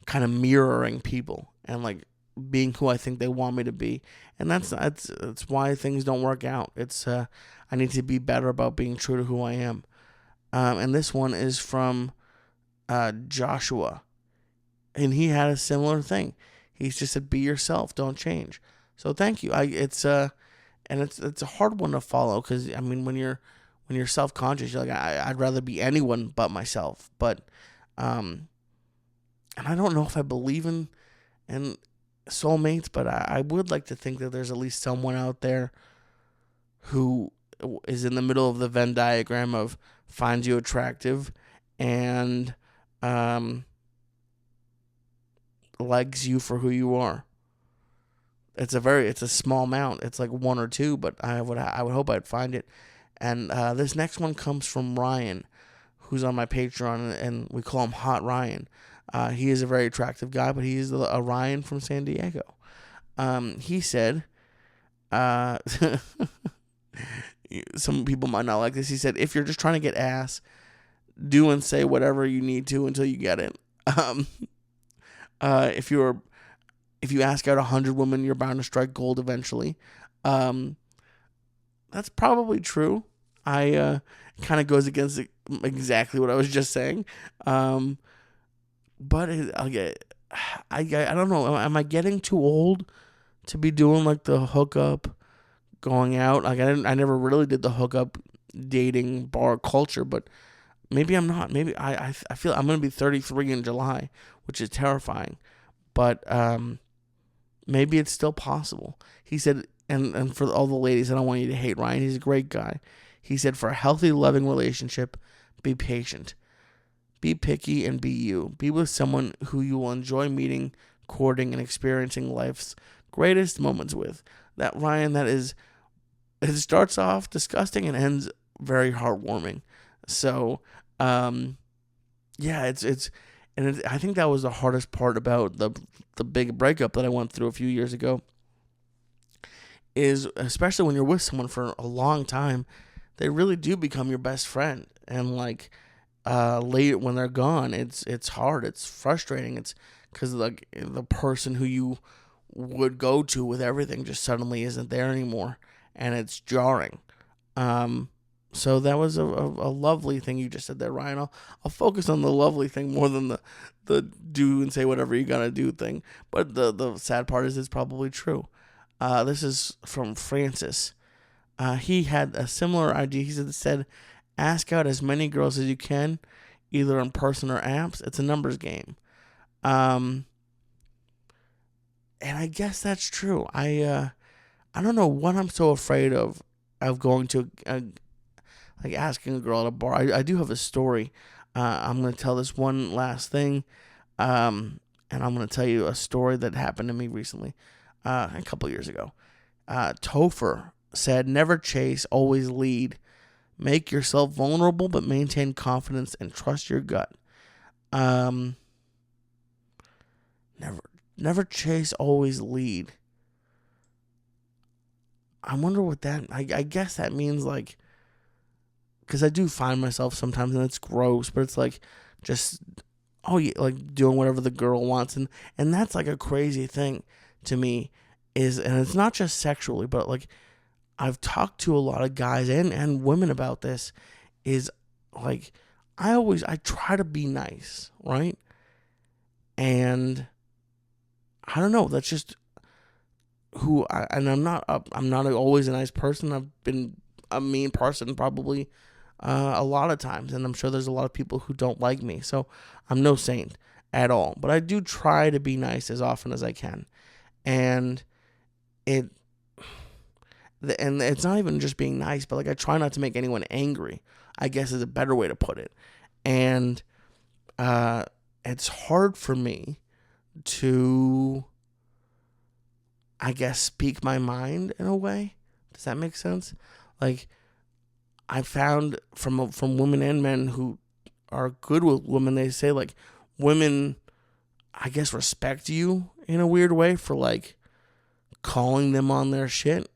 Kind of mirroring people and like being who I think they want me to be. And that's why things don't work out. It's, I need to be better about being true to who I am. And this one is from, Joshua. And he had a similar thing. He's just said, "Be yourself, don't change." So thank you. It's a hard one to follow, because I mean, when you're self-conscious, you're like, I'd rather be anyone but myself. But and I don't know if I believe in soulmates, but I would like to think that there's at least someone out there who is in the middle of the Venn diagram of finds you attractive and likes you for who you are. It's a small amount. It's like one or two, but I would hope I'd find it. And this next one comes from Ryan, who's on my Patreon, and we call him Hot Ryan. He is a very attractive guy, but he is a Ryan from San Diego. He said, some people might not like this. He said, "If you're just trying to get ass, do and say whatever you need to until you get it." If you're if you ask out 100 women, you're bound to strike gold eventually. Um, that's probably true. I kind of goes against exactly what I was just saying. Um, but I don't know. Am I getting too old to be doing like the hookup, going out? Like I never really did the hookup dating bar culture, but maybe I'm not. Maybe I feel I'm gonna be 33 in July, which is terrifying. But maybe it's still possible. He said, and for all the ladies, I don't want you to hate Ryan. He's a great guy. He said, for a healthy, loving relationship, be patient. Be picky and be you. Be with someone who you will enjoy meeting, courting, and experiencing life's greatest moments with. That, Ryan, that is, it starts off disgusting and ends very heartwarming. So, yeah, I think that was the hardest part about the big breakup that I went through a few years ago. Is especially when you're with someone for a long time, they really do become your best friend. And like late when they're gone, it's hard, it's frustrating. It's because like the person who you would go to with everything just suddenly isn't there anymore, and it's jarring. So that was a lovely thing you just said there, Ryan. I'll focus on the lovely thing more than the do and say whatever you gotta do thing. But the sad part is it's probably true. This is from Francis. He had a similar idea. He said, ask out as many girls as you can, either in person or apps. It's a numbers game. And I guess that's true. I don't know what I'm so afraid of going to, like asking a girl at a bar. I do have a story. I'm going to tell this one last thing. And I'm going to tell you a story that happened to me recently, a couple years ago. Topher said, never chase, always lead. Make yourself vulnerable, but maintain confidence and trust your gut. Never chase, always lead. I wonder what that, I guess that means like, because I do find myself sometimes, and it's gross, but it's like, just, oh yeah, like doing whatever the girl wants. And that's like a crazy thing to me and it's not just sexually, but like, I've talked to a lot of guys and women about this, is like, I try to be nice, right? And I don't know, that's just I'm not always a nice person. I've been a mean person probably a lot of times, and I'm sure there's a lot of people who don't like me, so I'm no saint at all. But I do try to be nice as often as I can. And it's not even just being nice, but like I try not to make anyone angry, I guess is a better way to put it. And it's hard for me to, I guess, speak my mind in a way. Does that make sense? Like, I found from women and men who are good with women, they say like women, I guess, respect you in a weird way for like calling them on their shit.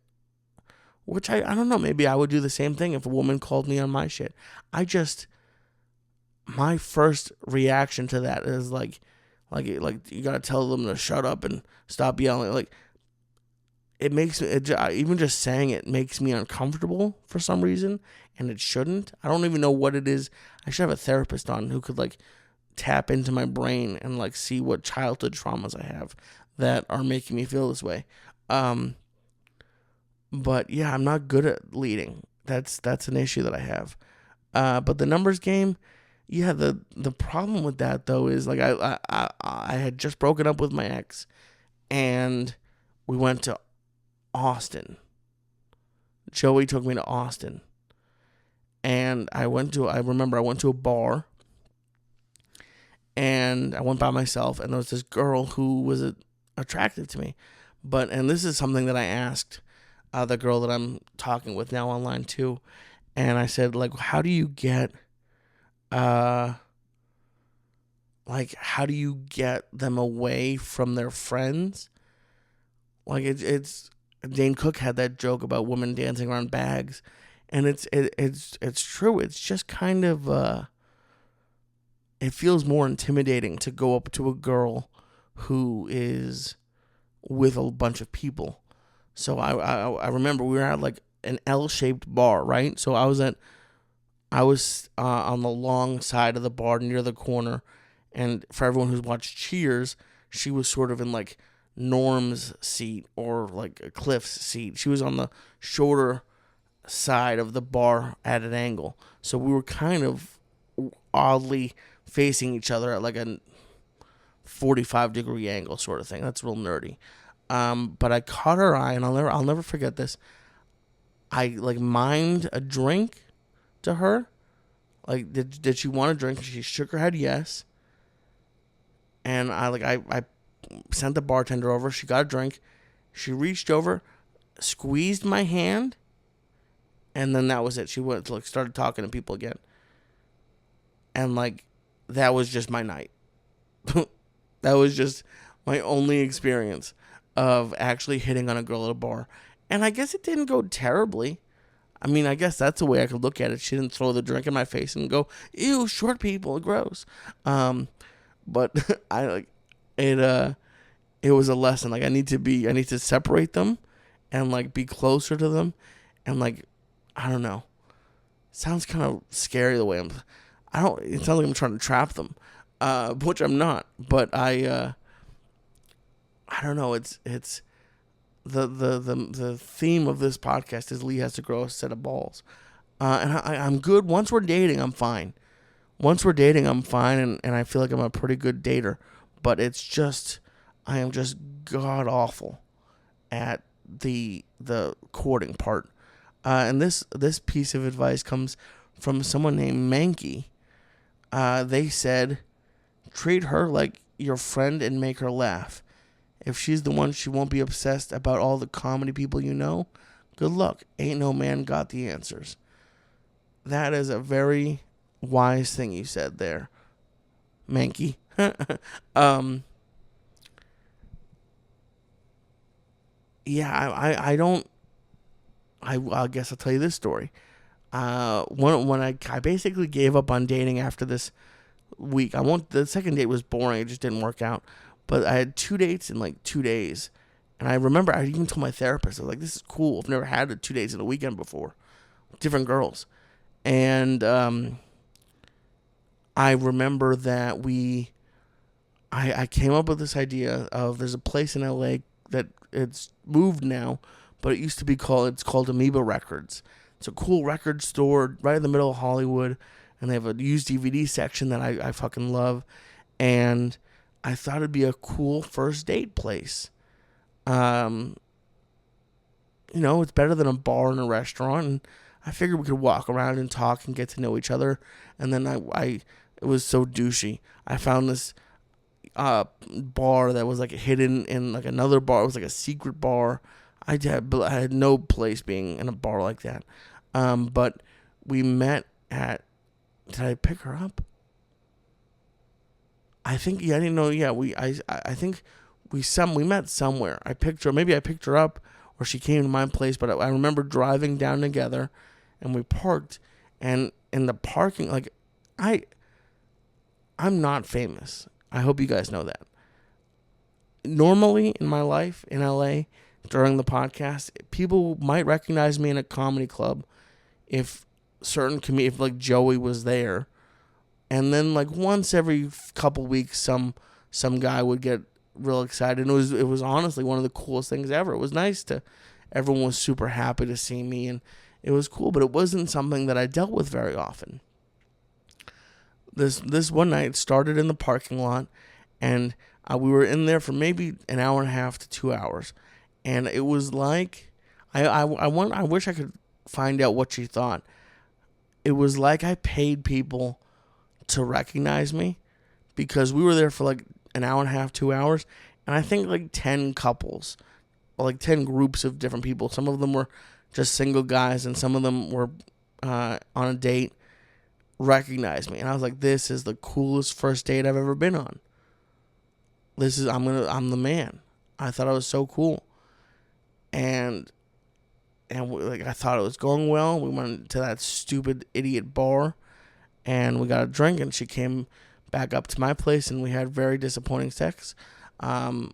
Which I don't know, maybe I would do the same thing if a woman called me on my shit. My first reaction to that is like you gotta tell them to shut up and stop yelling. Like, it makes me, even just saying it makes me uncomfortable for some reason, and it shouldn't. I don't even know what it is. I should have a therapist on who could like tap into my brain and like see what childhood traumas I have that are making me feel this way. But yeah, I'm not good at leading. That's an issue that I have. But the numbers game, yeah, the problem with that though is like I had just broken up with my ex, and we went to Austin. Joey took me to Austin, and I remember I went to a bar, and I went by myself, and there was this girl who was attractive to me, and this is something that I asked the girl that I'm talking with now online too, and I said, like, how do you get how do you get them away from their friends? Like, it's Dane Cook had that joke about women dancing around bags, and it's true. It's just kind of it feels more intimidating to go up to a girl who is with a bunch of people. So I remember we were at like an L-shaped bar, right? So I was on the long side of the bar near the corner, and for everyone who's watched Cheers, she was sort of in like Norm's seat or like Cliff's seat. She was on the shorter side of the bar at an angle. So we were kind of oddly facing each other at like a 45-degree angle sort of thing. That's real nerdy. But I caught her eye, and I'll never forget this. I like mimed a drink to her. Like, did she want a drink? She shook her head yes. And I sent the bartender over. She got a drink. She reached over, squeezed my hand, and then that was it. She went to started talking to people again. And like that was just my night. That was just my only experience of actually hitting on a girl at a bar. And I guess it didn't go terribly. I mean, I guess that's the way I could look at it. She didn't throw the drink in my face and go, "Ew, short people, gross." But I like it. It was a lesson. Like I need to separate them, and like be closer to them, and like I don't know. It sounds kind of scary the way It sounds like I'm trying to trap them, which I'm not. But I don't know. It's the theme of this podcast is Lee has to grow a set of balls, and I'm good. Once we're dating, I'm fine. And I feel like I'm a pretty good dater. But it's just I am just god awful at the courting part. And this piece of advice comes from someone named Mankey. They said, treat her like your friend and make her laugh. If she's the one, she won't be obsessed about all the comedy people you know. Good luck. Ain't no man got the answers. That is a very wise thing you said there, Mankey. Yeah, I guess I'll tell you this story. When I basically gave up on dating after this week. The second date was boring. It just didn't work out. But I had 2 dates in like 2 days. And I remember I even told my therapist, I was like, this is cool. I've never had 2 dates in a weekend before. Different girls. And I remember that I came up with this idea of there's a place in LA that it's moved now, but it used to be it's called Amoeba Records. It's a cool record store right in the middle of Hollywood, and they have a used DVD section that I fucking love, and I thought it'd be a cool first date place. It's better than a bar and a restaurant, and I figured we could walk around and talk and get to know each other, and then it was so douchey. I found this bar that was like hidden in like another bar. It was like a secret bar. I had no place being in a bar like that. But we met at. Did I pick her up? I think I didn't know. Yeah, I think we met somewhere. Maybe I picked her up, or she came to my place. But I remember driving down together, and we parked. And in the parking, like I'm not famous. I hope you guys know that. Normally in my life in LA during the podcast, people might recognize me in a comedy club if like Joey was there. And then like once every couple weeks some guy would get real excited. And it was honestly one of the coolest things ever. It was nice everyone was super happy to see me, and it was cool, but it wasn't something that I dealt with very often. This one night started in the parking lot, and we were in there for maybe an hour and a half to 2 hours, and it was like I wish I could find out what she thought. It was like I paid people to recognize me, because we were there for like an hour and a half, 2 hours, and I think like 10 couples, or like 10 groups of different people. Some of them were just single guys, and some of them were on a date. Recognized me, and I was like, this is the coolest first date I've ever been on. I'm the man. I thought I was so cool, and I thought it was going well. We went to that stupid idiot bar, and we got a drink, and she came back up to my place, and we had very disappointing sex. And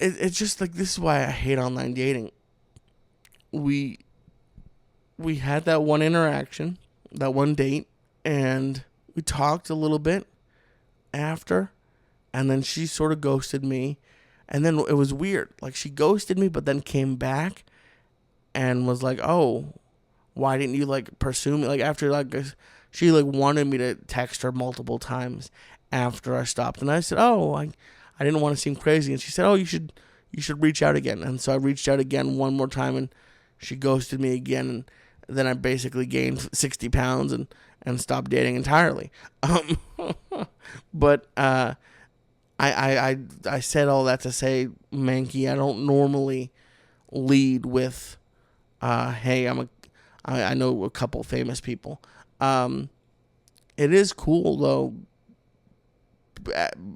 it's just like, this is why I hate online dating. We had that one interaction, that one date, and we talked a little bit after, and then she sort of ghosted me, and then it was weird. Like, she ghosted me, but then came back and was like, "Oh, why didn't you like pursue me?" Like, after, like, she like wanted me to text her multiple times after I stopped, and I said, "Oh, I didn't want to seem crazy," and she said, "Oh, you should reach out again." And so I reached out again one more time, and she ghosted me again, and then I basically gained 60 pounds and stopped dating entirely. But I said all that to say, Mankey, I don't normally lead with, "Hey, I know a couple famous people." It is cool though.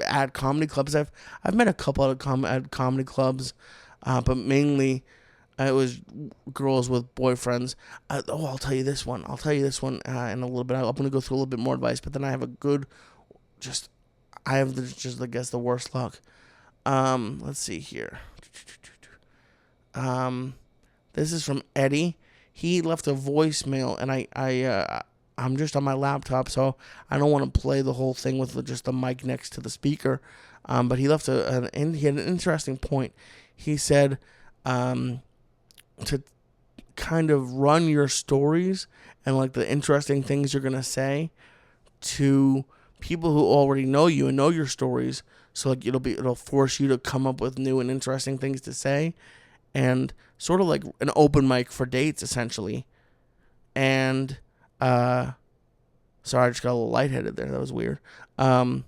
At comedy clubs, I've met a couple at comedy clubs, but mainly it was girls with boyfriends. I'll tell you this one. In a little bit. I'm going to go through a little bit more advice, but then I have a good, I have I guess the worst luck. Let's see here. This is from Eddie. He left a voicemail, and I'm just on my laptop, so I don't want to play the whole thing with just the mic next to the speaker. But he left he had an interesting point. He said, to kind of run your stories and like the interesting things you're gonna say to people who already know you and know your stories. So like it'll force you to come up with new and interesting things to say, and sort of like an open mic for dates essentially. And sorry, I just got a little lightheaded there. That was weird. Sort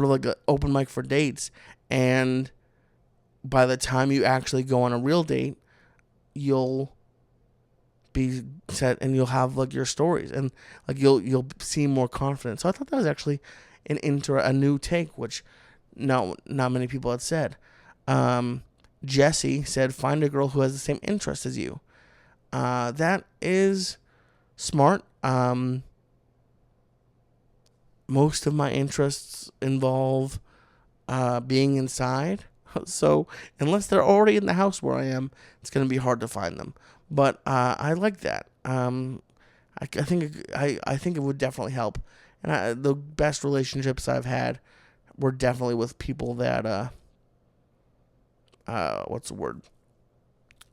of like an open mic for dates, and by the time you actually go on a real date, you'll be set and you'll have like your stories, and like you'll seem more confident. So I thought that was actually a new take, which not many people had said. Jesse said, "Find a girl who has the same interests as you." That is smart. Most of my interests involve being inside. So unless they're already in the house where I am, it's going to be hard to find them. But I like that. I think it would definitely help. And the best relationships I've had were definitely with people that what's the word?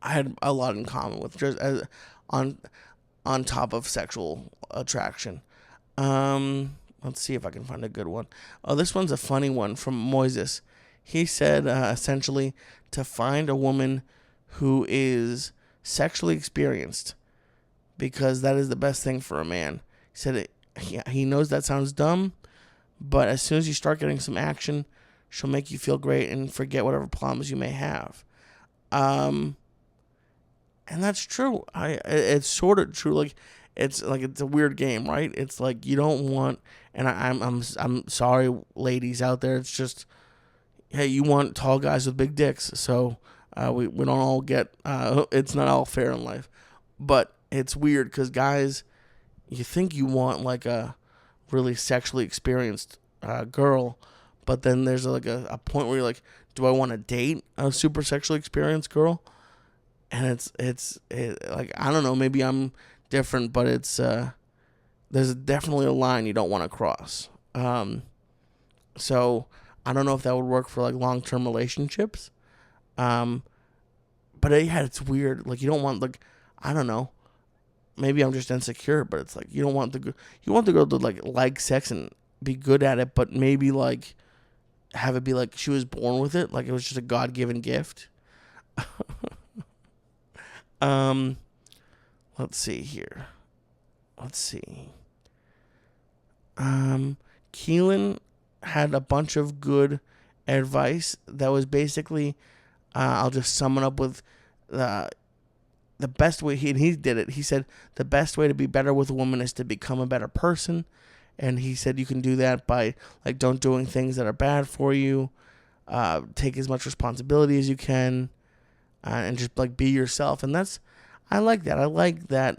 I had a lot in common with, just on top of sexual attraction. Let's see if I can find a good one. Oh, this one's a funny one from Moises. He said, essentially, to find a woman who is sexually experienced, because that is the best thing for a man. He said he knows that sounds dumb, but as soon as you start getting some action, she'll make you feel great and forget whatever problems you may have. And that's true. It's sort of true. Like, it's a weird game, right? It's like you don't want, and I'm sorry, ladies out there. It's just, hey, you want tall guys with big dicks, so we don't all get. It's not all fair in life, but it's weird because guys, you think you want like a really sexually experienced girl, but then there's like a point where you're like, do I want to date a super sexually experienced girl? And it's like, I don't know, maybe I'm different, but it's there's definitely a line you don't want to cross. So I don't know if that would work for like long-term relationships. But yeah, it's weird. Like, you don't want, like, I don't know. Maybe I'm just insecure, but it's like you want the girl to like sex and be good at it, but maybe like have it be like she was born with it, like it was just a God-given gift. Let's see here. Keelan had a bunch of good advice that was basically, I'll just sum it up with the best way, he did it. He said the best way to be better with a woman is to become a better person. And he said you can do that by like don't doing things that are bad for you, take as much responsibility as you can, and just like be yourself. And I like that.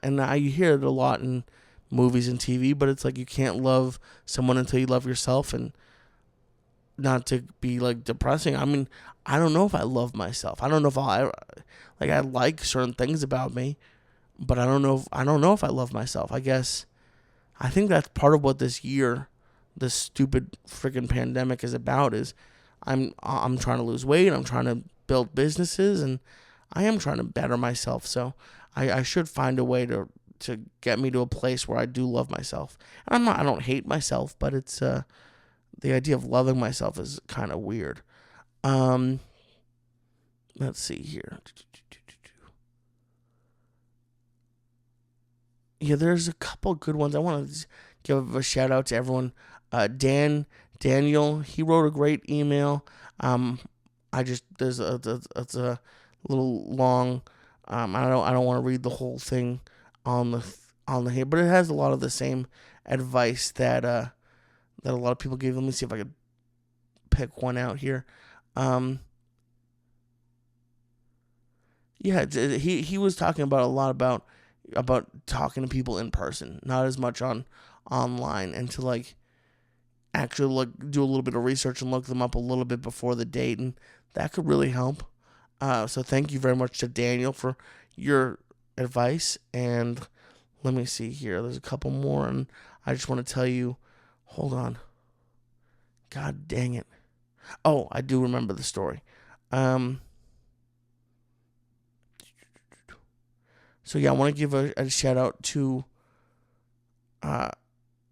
And you hear it a lot in movies and TV, but it's like you can't love someone until you love yourself. And not to be like depressing. I mean, I don't know if I love myself. I don't know if I like certain things about me, but I don't know if I love myself. I think that's part of what this stupid freaking pandemic is about. Is I'm trying to lose weight. I'm trying to build businesses, and I am trying to better myself. So I should find a way to get me to a place where I do love myself. And I don't hate myself, but it's the idea of loving myself is kind of weird. Um, let's see here. Yeah, there's a couple good ones. I want to give a shout out to everyone. Daniel, he wrote a great email. I just it's a little long. I don't want to read the whole thing on the here, but it has a lot of the same advice that a lot of people gave. Let me see if I could pick one out here. Yeah, he was talking about a lot about talking to people in person, not as much on online, and to like actually do a little bit of research and look them up a little bit before the date, and that could really help. So thank you very much to Daniel for your advice. And let me see here. There's a couple more, and I just want to tell you. Hold on. God dang it. Oh, I do remember the story. So yeah, I want to give a shout out to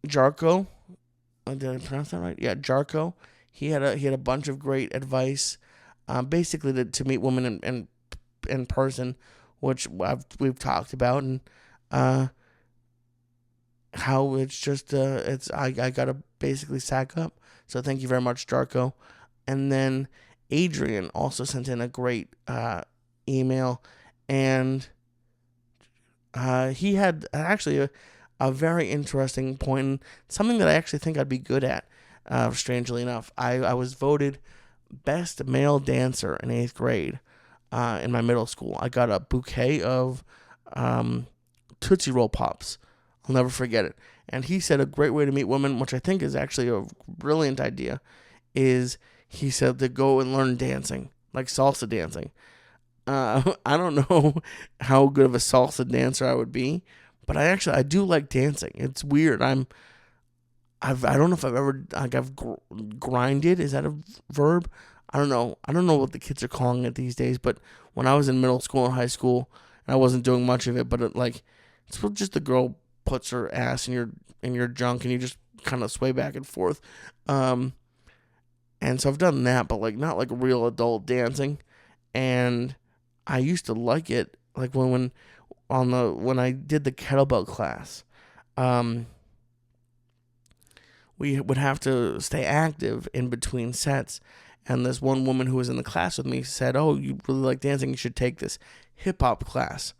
Jarko. Did I pronounce that right? Yeah, Jarko. He had a bunch of great advice, basically to meet women in person, which we've talked about, and how it's just I gotta basically sack up. So thank you very much, Jarko. And then Adrian also sent in a great email, and he had actually a very interesting point, and something that I actually think I'd be good at. Strangely enough, I was voted best male dancer in 8th grade in my middle school. I got a bouquet of Tootsie Roll Pops. I'll never forget it. And he said a great way to meet women, which I think is actually a brilliant idea, is he said to go and learn dancing, like salsa dancing. I don't know how good of a salsa dancer I would be, but I do like dancing. It's weird. I don't know if I've grinded. Is that a verb? I don't know. I don't know what the kids are calling it these days. But when I was in middle school and high school, and I wasn't doing much of it, but it's just the girl puts her ass in your junk and you just kind of sway back and forth. And so I've done that, but not like real adult dancing. And I used to like it, like when I did the kettlebell class. We would have to stay active in between sets. And this one woman who was in the class with me said, "Oh, you really like dancing? You should take this hip hop class."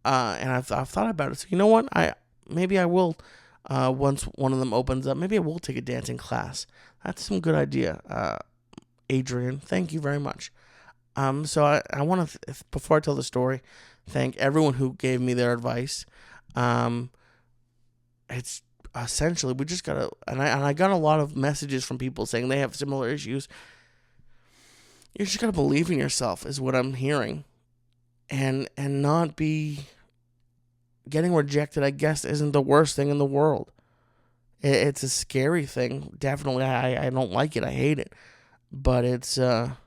And I've thought about it. So you know what? Maybe I will. Once one of them opens up, maybe I will take a dancing class. That's some good idea, Adrian. Thank you very much. So I want to, before I tell the story, thank everyone who gave me their advice. It's essentially we just gotta, and I got a lot of messages from people saying they have similar issues. You just gotta believe in yourself, is what I'm hearing, and not be getting rejected. I guess isn't the worst thing in the world. It's a scary thing. Definitely, I don't like it. I hate it, but it's I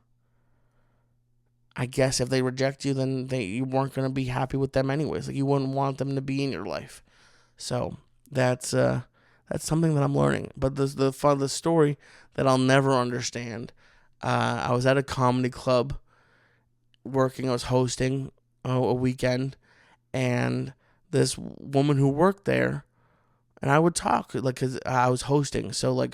guess if they reject you, then you weren't gonna be happy with them anyways. Like you wouldn't want them to be in your life. So that's something that I'm learning. But the story that I'll never understand. I was at a comedy club working. I was hosting a weekend, and this woman who worked there, and I would talk because I was hosting. So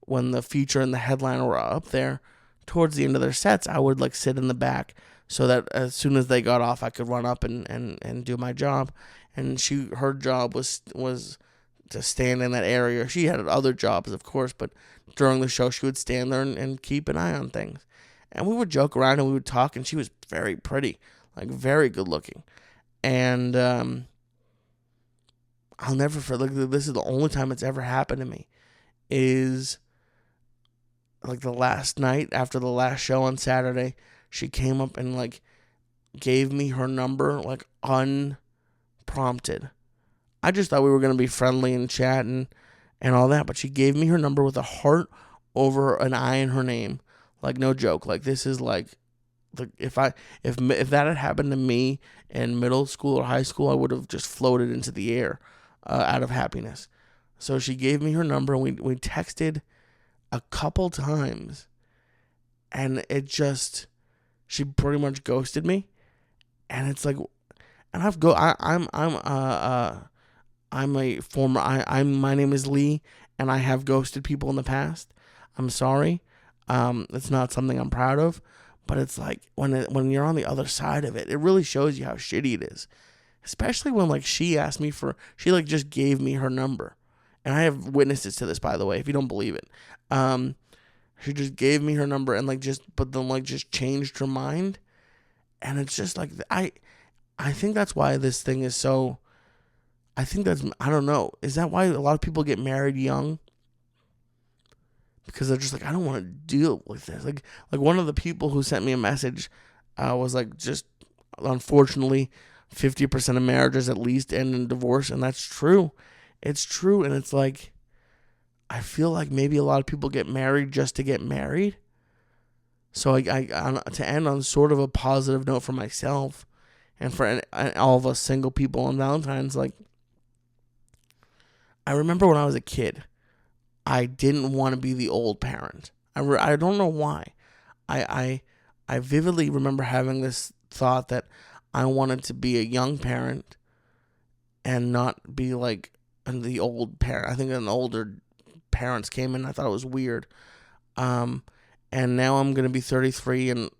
when the feature and the headliner were up there, towards the end of their sets, I would sit in the back so that as soon as they got off, I could run up and do my job. And her job was to stand in that area. She had other jobs, of course, but during the show, she would stand there and keep an eye on things. And we would joke around and we would talk, and she was very pretty, very good looking. And I'll never forget, this is the only time it's ever happened to me, is like the last night after the last show on Saturday, she came up and like gave me her number like unprompted. I just thought we were gonna be friendly and chat and all that, but she gave me her number with a heart over an I in her name. Like no joke. Like this is like if that had happened to me in middle school or high school, I would have just floated into the air out of happiness. So she gave me her number and we texted a couple times, and she pretty much ghosted me, and it's like, and I'm a former my name is Lee, and I have ghosted people in the past. I'm sorry. It's not something I'm proud of, but it's like when you're on the other side of it, it really shows you how shitty it is. Especially when like she like just gave me her number, and I have witnesses to this, by the way, if you don't believe it. She just gave me her number and but then just changed her mind, and it's just like I think that's why this thing is so. I don't know. Is that why a lot of people get married young? Because they're just like, I don't want to deal with this. Like one of the people who sent me a message was like, just unfortunately, 50% of marriages at least end in divorce, and that's true. It's true, and it's like, I feel like maybe a lot of people get married just to get married. So I to end on sort of a positive note for myself and for all of us single people on Valentine's, like, I remember when I was a kid, I didn't want to be the old parent. I don't know why. I vividly remember having this thought that I wanted to be a young parent and not be like the old parent. I think an older parents came in. I thought it was weird. And now I'm going to be 33, and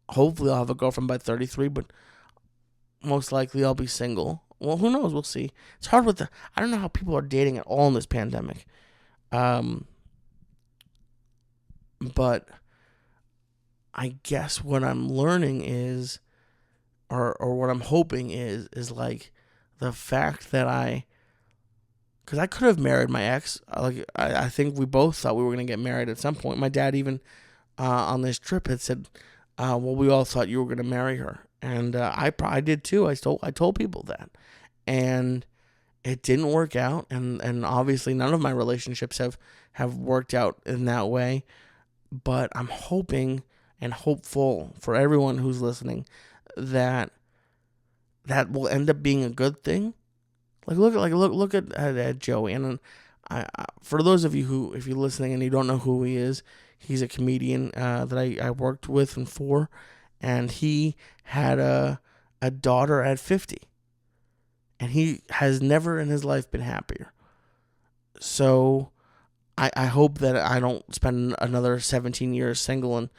hopefully I'll have a girlfriend by 33, but most likely I'll be single. Well, who knows? We'll see. It's hard I don't know how people are dating at all in this pandemic. But I guess what I'm learning is, or what I'm hoping is like the fact that because I could have married my ex. I think we both thought we were going to get married at some point. My dad even on this trip had said, well, we all thought you were going to marry her. And I did too. I told people that. And it didn't work out. And obviously none of my relationships have worked out in that way. But I'm hoping and hopeful for everyone who's listening that will end up being a good thing. Look at Joey, and I for those of you who, if you're listening and you don't know who he is, he's a comedian that I worked with and for, and he had a daughter at 50, and he has never in his life been happier. So I hope that I don't spend another 17 years single and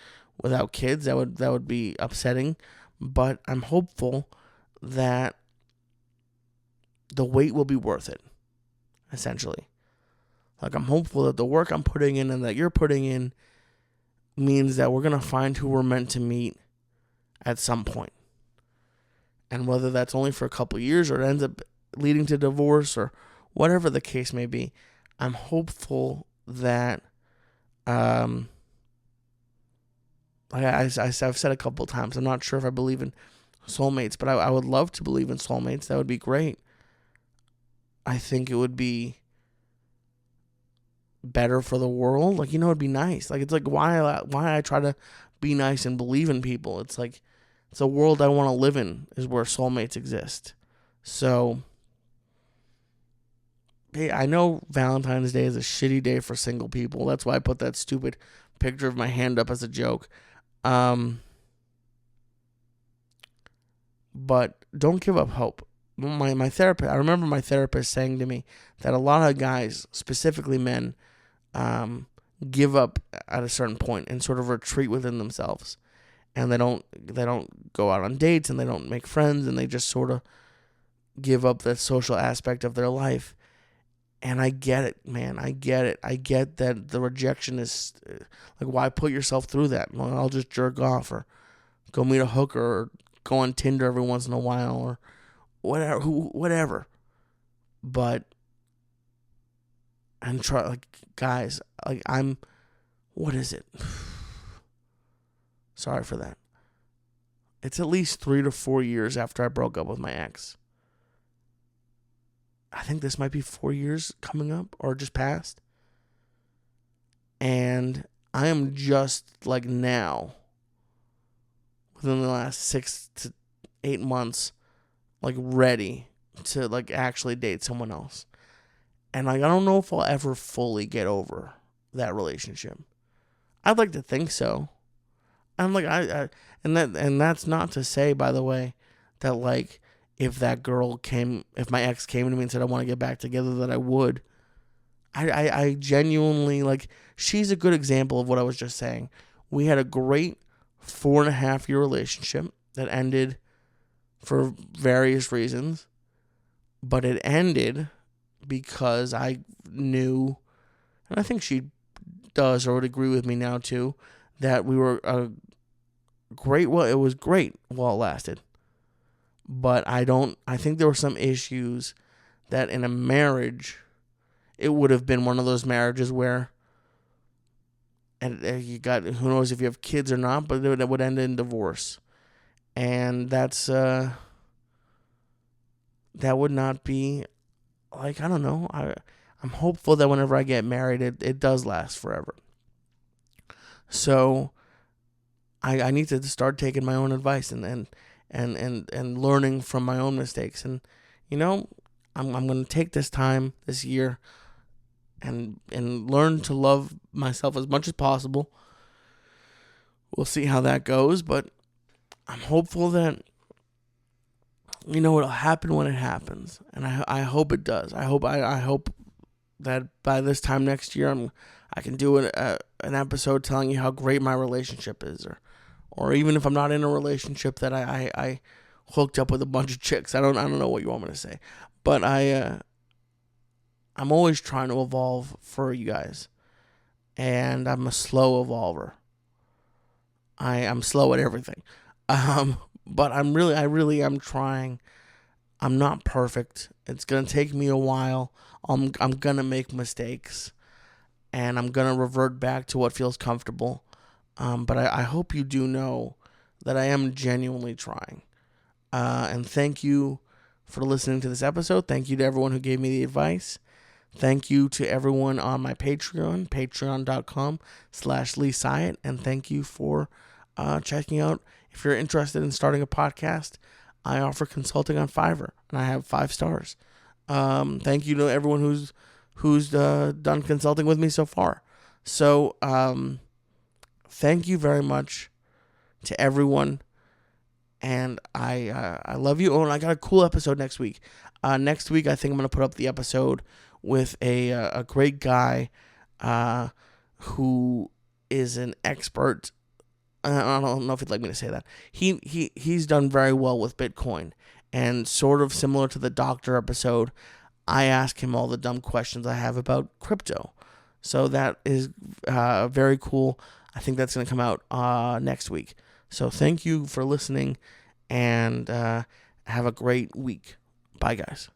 without kids. That would be upsetting, but I'm hopeful that the wait will be worth it, essentially. Like, I'm hopeful that the work I'm putting in and that you're putting in means that we're going to find who we're meant to meet at some point. And whether that's only for a couple of years or it ends up leading to divorce or whatever the case may be, I'm hopeful that, like I've said a couple of times, I'm not sure if I believe in soulmates, but I would love to believe in soulmates. That would be great. I think it would be better for the world. Like, it'd be nice. Like, it's like why I try to be nice and believe in people. It's like, it's a world I want to live in is where soulmates exist. So, hey, I know Valentine's Day is a shitty day for single people. That's why I put that stupid picture of my hand up as a joke. But don't give up hope. My therapist, I remember my therapist saying to me that a lot of guys, specifically men, give up at a certain point and sort of retreat within themselves, and they don't go out on dates and they don't make friends and they just sort of give up that social aspect of their life. And I get it, man. I get it. I get that the rejection is like, why put yourself through that? Well, I'll just jerk off or go meet a hooker or go on Tinder every once in a while or whatever. But I'm guys, like, I'm what is it? Sorry for that. It's at least 3 to 4 years after I broke up with my ex. I think this might be 4 years coming up or just past. And I am just like now, within the last 6 to 8 months, like ready to like actually date someone else. And like I don't know if I'll ever fully get over that relationship. I'd like to think so. I'm like and that's not to say, by the way, that like if my ex came to me and said I want to get back together, that I would. I genuinely, like, she's a good example of what I was just saying. We had a great 4.5-year relationship that ended for various reasons, but it ended because I knew, and I think she does or would agree with me now too, that we were it was great while it lasted. But I think there were some issues that in a marriage, it would have been one of those marriages where, and you got, who knows if you have kids or not, but it would end in divorce. And that's, that would not be, like, I don't know. I'm hopeful that whenever I get married, it does last forever. So I need to start taking my own advice and learning from my own mistakes. And, you know, I'm going to take this time this year and learn to love myself as much as possible. We'll see how that goes, but I'm hopeful that, you know, it'll happen when it happens, and I hope it does. I hope that by this time next year, I can do an episode telling you how great my relationship is, or even if I'm not in a relationship, that I hooked up with a bunch of chicks. I don't know what you want me to say, but I'm always trying to evolve for you guys, and I'm a slow evolver. I'm slow at everything, but I really am trying. I'm not perfect. It's gonna take me a while. I'm gonna make mistakes, and I'm gonna revert back to what feels comfortable. But I hope you do know that I am genuinely trying. And thank you for listening to this episode. Thank you to everyone who gave me the advice. Thank you to everyone on my Patreon, patreon.com/Lee Syatt. And thank you for checking out. If you're interested in starting a podcast, I offer consulting on Fiverr, and I have 5 stars. Thank you to everyone who's done consulting with me so far. So thank you very much to everyone, and I love you. Oh, and I got a cool episode next week. Next week, I think I'm going to put up the episode with a great guy who is an expert. I don't know if you'd like me to say that. He's done very well with Bitcoin, and sort of similar to the doctor episode, I ask him all the dumb questions I have about crypto. So that is very cool. I think that's going to come out next week. So thank you for listening, and have a great week. Bye, guys.